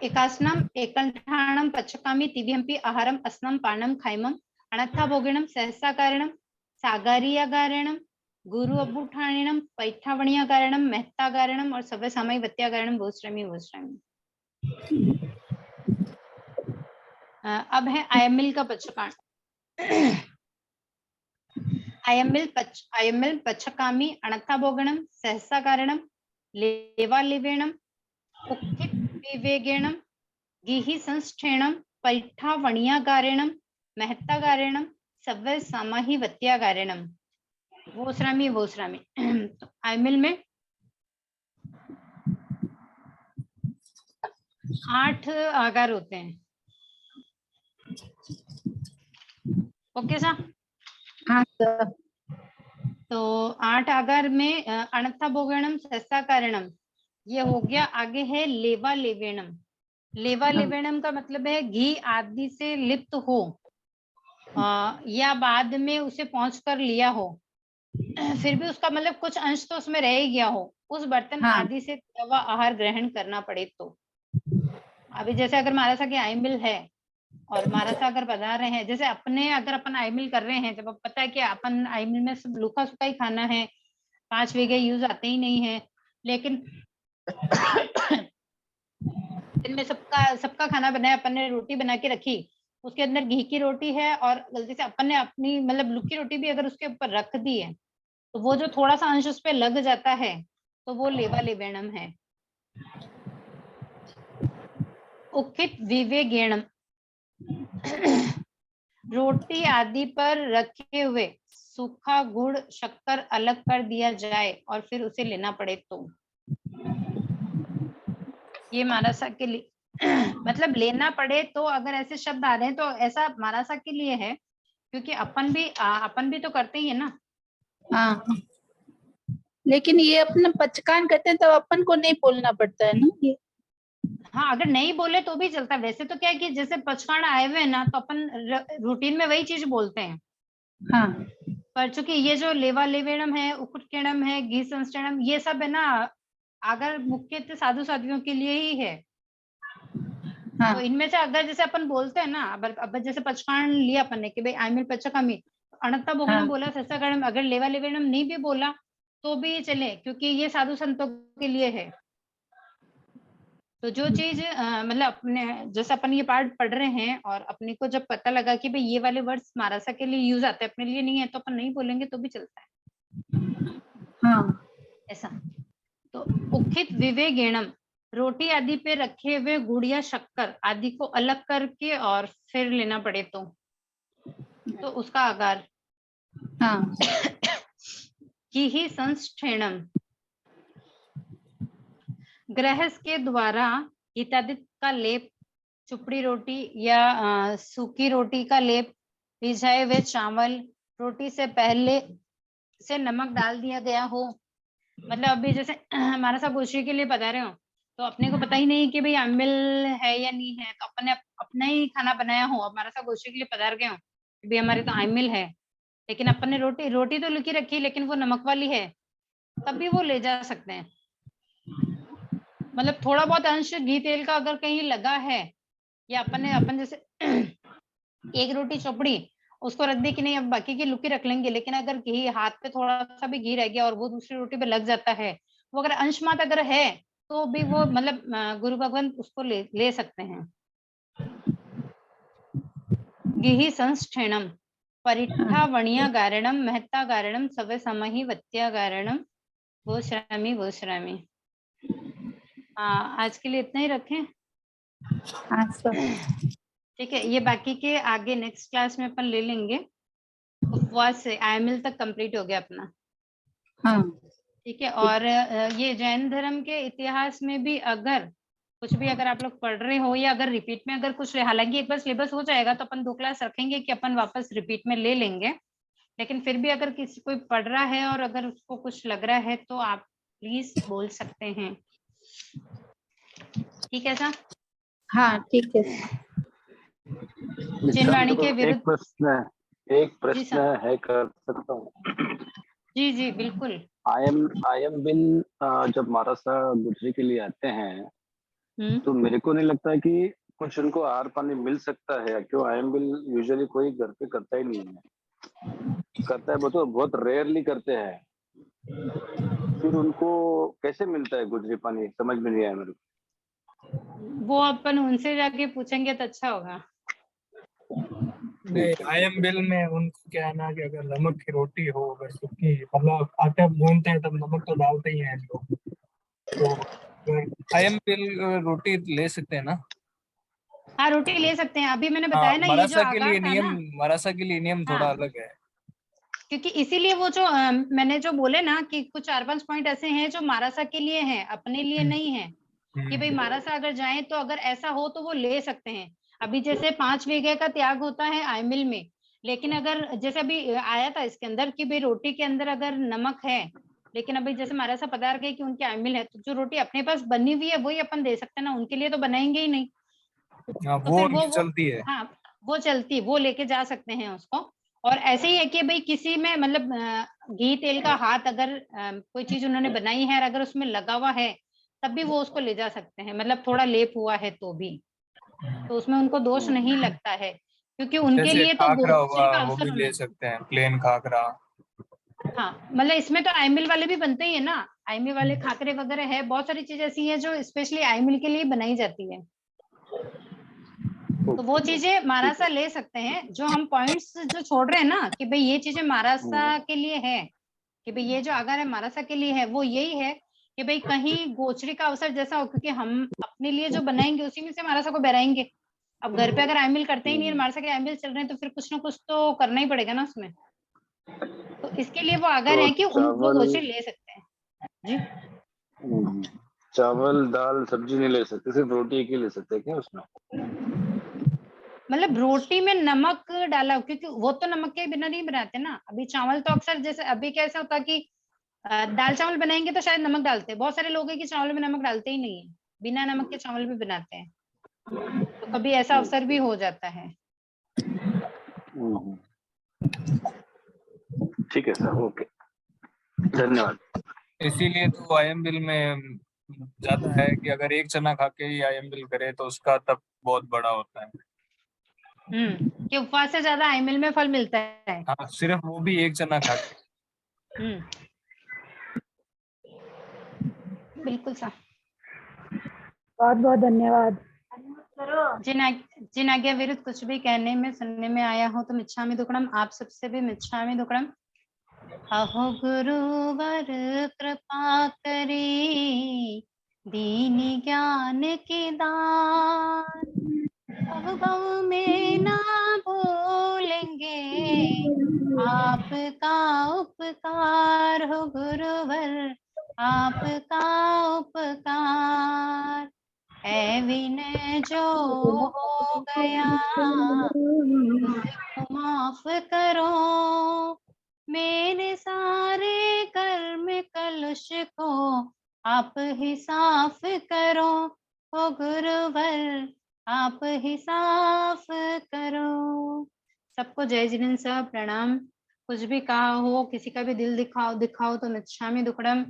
एकासनम एकल ठाणम पचकामी तिव्यंपी आहारम असनम पाणम खाइमम अणत्था भोगिणम सहसा कारणम सागारिया गारणम गुरु अब्बू ठाणेणम पैठावणिया गारणम महत्ता गारणम और सवे समय वत्या गारणम भूश्रमी भूश्रमी। अब है अयमिल का पच्छकाण। अयमिल पच्छकामी अणथाभोगणम सहसा कारणम लेवालिवेणम उक्थित विवेगेणम गिहि संस्थेणम पैठावणियागारेणम महत्तागारेणम सव्य समाहि वत्यागारेणम वोस्रामी वोस्रामी। तो अयमिल में 8 आगार होते हैं। ओके सा? हाँ सर। तो 8 आगार में अणथा भोगणम सहसा कारणम ये हो गया। आगे है लेवा लेवेणम। लेवा लेवेणम का मतलब है घी आदि से लिप्त हो या बाद में उसे पहुंच कर लिया हो, फिर भी उसका मतलब कुछ अंश तो उसमें रह ही गया हो, उस बर्तन हाँ। आदि से तवा आहार ग्रहण करना पड़े तो। अभी जैसे अगर मारासा की आयमिल है और मारासा अगर बता रहे हैं, जैसे अपने अगर अपन आयमिल कर रहे हैं, जब अब पता है कि अपन आयमिल में सब लूका सूखा ही खाना है, 5 वीघे यूज आते ही नहीं है, लेकिन इनमें सबका खाना बनाया, अपन ने रोटी बना के रखी, उसके अंदर घी की रोटी है और गलती से अपन ने अपनी मतलब लुक्की रोटी भी अगर उसके ऊपर रख दी है, तो वो जो थोड़ा सा अंश उस पर लग जाता है तो वो लेवा लेवेणम है। उखित विवेगेणम रोटी आदि पर रखे हुए सूखा गुड़ शक्कर अलग कर दिया जाए और फिर उसे लेना पड़े तो। ये मारासा के लिए मतलब लेना पड़े तो अगर ऐसे शब्द आ रहे हैं तो ऐसा मारासा के लिए है, क्योंकि अपन भी तो करते ही है ना। हाँ, लेकिन ये अपना पचकान करते हैं तो अपन को नहीं बोलना पड़ता है ना ये। हाँ, अगर नहीं बोले तो भी चलता है। वैसे तो क्या है कि जैसे पचकान आए हुए हैं ना, तो अपन रूटीन में वही चीज बोलते हैं। हाँ पर चूंकि ये जो लेवा लेवेणम है, उकुटकेणम है, घी संस्टेणम, ये सब है ना, अगर मुख्यतः साधु साध्वियों के लिए ही है। हाँ तो इनमें से अगर जैसे अपन बोलते हैं ना, अब जैसे पचकान लिया अपन ने कि भाई आयमिल पचकामी, अणत्ता भोगणम हाँ बोला, सस्ता गणम, अगर लेवा लेवेणम नहीं भी बोला तो भी चले, क्योंकि ये साधु संतों के लिए है। तो जो चीज मतलब अपने जैसे अपन ये पार्ट पढ़ रहे हैं और अपने को जब पता लगा कि भाई ये वाले वर्ड्स मारासा के लिए यूज आते हैं, अपने लिए नहीं है, तो अपन नहीं बोलेंगे तो भी चलता है। हाँ ऐसा। तो उखित विवेगेणम रोटी आदि पे रखे हुए गुड़ या शक्कर आदि को अलग करके और फिर लेना पड़े तो उसका आकार। हाँ कि ही संस्थेणम गृहस्थ के द्वारा हितादित का लेप, चुपड़ी रोटी या सूखी रोटी का लेप, रिझाए हुए चावल, रोटी से पहले से नमक डाल दिया गया हो। मतलब अभी जैसे हमारा सब गोश्री के लिए बता रहे हो, तो अपने को पता ही नहीं कि भाई अम्बिल है या नहीं है, तो अपने अपना ही खाना बनाया हो, हमारा सब गोश्री के लिए पधार गए हो कि भाई हमारे तो अम्बिल है, लेकिन अपन ने रोटी तो लिखी रखी, लेकिन वो नमक वाली है, तब भी वो ले जा सकते हैं। मतलब थोड़ा बहुत अंश घी तेल का अगर कहीं लगा है, या अपन जैसे एक रोटी चौपड़ी उसको रख दी कि नहीं अब बाकी की लुकी रख लेंगे, लेकिन अगर घी हाथ पे थोड़ा सा भी घी रह गया और वो दूसरी रोटी पे लग जाता है, वो अगर अंश मात्र अगर है तो भी वो मतलब गुरु भगवान उसको ले सकते हैं। गिहि संस्थेणम परिठा वणिया गारणम महत्ता गारणम सवे समहि वत्या गारणम वो श्रामी। आज के लिए इतना ही रखें। हाँ सर। ठीक है, ये बाकी के आगे नेक्स्ट क्लास में अपन ले लेंगे। उपवास से आयमिल तक कंप्लीट हो गया अपना। हाँ ठीक है। और ये जैन धर्म के इतिहास में भी अगर कुछ भी अगर आप लोग पढ़ रहे हो या अगर रिपीट में अगर कुछ, हालांकि एक बार सिलेबस हो जाएगा तो अपन 2 क्लास रखेंगे कि अपन वापस रिपीट में ले लेंगे, लेकिन फिर भी अगर किसी कोई पढ़ रहा है और अगर उसको कुछ लग रहा है तो आप प्लीज बोल सकते हैं। ठीक है सर? हाँ ठीक है। जिनवाणी के एक विरुद्ध। प्रश्न है, कर सकता हूँ? जी बिल्कुल। आयम बिल जब महाराष्ट्र गुजरी के लिए आते हैं तो मेरे को नहीं लगता कि कुछ उनको आहार पानी मिल सकता है, क्यों आयम बिल यूजुअली कोई घर पे करता ही नहीं है, करता है वो तो बहुत रेयरली करते हैं, फिर उनको कैसे मिलता है गुजरी पानी, समझ में नहीं आया मेरे को। वो अपन उनसे जाके पूछेंगे तो अच्छा होगा। नहीं, आयम बिल में उनको क्या है ना कि अगर नमक की रोटी हो, अगर सूखी, मतलब आटा भूनते हैं तब नमक तो डालते ही हैं लोग, तो आयम बिल रोटी ले सकते हैं ना। हाँ, रोटी ले सकते हैं। अभी मैंने हाँ, बताया ना, ये जो मरासा के आगार लिए था नियम, ना, मरासा के लिए नियम थोड़ा हाँ, अलग है। क्योंकि इसीलिए वो जो मैंने जो बोले ना कि कुछ 4-5 पॉइंट ऐसे हैं जो महारासा के लिए हैं, अपने लिए नहीं है। कि भाई महारासा अगर जाएं तो अगर ऐसा हो तो वो ले सकते हैं। अभी जैसे 5 बीघे का त्याग होता है आयमिल में, लेकिन अगर जैसे अभी आया था इसके अंदर कि भाई रोटी के अंदर अगर नमक है, लेकिन अभी जैसे महारासा पदार्थ है कि उनकी आयमिल है, तो जो रोटी अपने पास बनी हुई है वही अपन दे सकते हैं ना, उनके लिए तो बनाएंगे ही नहीं। हाँ, तो वो फिर उनकी वो चलती है। हाँ, वो चलती, वो लेके जा सकते हैं उसको। और ऐसे ही है कि भाई किसी में मतलब घी तेल का हाथ अगर कोई चीज उन्होंने बनाई है और अगर उसमें लगा हुआ है, तब भी वो उसको ले जा सकते हैं, मतलब थोड़ा लेप हुआ है तो भी, तो उसमें उनको दोष नहीं लगता है, क्योंकि उनके जैसे लिए तो खाकरा गोचर हुआ का वो अवसर भी होना ले है। सकते हैं, प्लेन खाकरा। हाँ, मतलब इसमें तो आईमिल वाले भी बनते ही है ना, आईमिल वाले खाकरे वगैरह है, बहुत सारी चीज ऐसी है जो स्पेशली आईमिल के लिए बनाई जाती है। तो वो चीजें महाराष्ट्र ले सकते हैं। जो हम पॉइंट्स जो छोड़ रहे हैं ना कि भाई ये चीजें महाराष्ट्र के लिए है, कि भाई ये जो आगार है महाराष्ट्र के लिए है, वो यही है कि भाई कहीं गोचरी का अवसर जैसा हो, क्योंकि हम अपने लिए जो बनाएंगे उसी में से महाराष्ट्र को बहराएंगे। अब घर पे अगर आईमिल करते ही नहीं है, महाराष्ट्र के आईमिल चल रहे हैं, तो फिर कुछ ना कुछ तो करना ही पड़ेगा ना उसमें। तो इसके लिए वो आगार तो है कि वो चावल, गोचरी ले सकते हैं जी। चावल दाल सब्जी नहीं ले सकते, सिर्फ रोटी एक ही ले सकते हैं क्या उसमें? मतलब रोटी में नमक डाला, क्योंकि वो तो नमक के बिना नहीं बनाते ना। अभी चावल तो अक्सर जैसे अभी कैसा होता है कि दाल चावल बनाएंगे तो शायद नमक डालते हैं, बहुत सारे लोग हैं कि चावल में नमक डालते ही नहीं है, बिना नमक के चावल भी बनाते हैं। तो कभी ऐसा अवसर भी हो जाता है। ठीक है सर, ओके, धन्यवाद। इसीलिए तो आयम बिल में ज्यादा है कि अगर एक चना खा के ही आयम बिल करे तो उसका तब बहुत बड़ा होता है। कि उपवास से ज्यादा आईमिल में फल मिलता है। हाँ, सिर्फ वो भी एक चना खा के। बिल्कुल सर। बहुत बहुत धन्यवाद। जिन आज्ञा विरुद्ध कुछ भी कहने में सुनने में आया हो तो मिच्छामि दुक्कडम, आप सबसे भी मिच्छामि दुक्कडम। अहो गुरुवर कृपा करी, दीनी ज्ञान की दान, भव में ना भूलेंगे आपका उपकार हो गुरुवर, आपका उपकार। ऐ विनय जो हो गया उसको माफ करो, मेरे सारे कर्म कलुष को आप ही साफ करो, ओ गुरुवर आप ही साफ करो। सबको जय जिनेन्द्र साहब, प्रणाम। कुछ भी कहा हो, किसी का भी दिल दिखाओ तो मिच्छामि दुक्कडम।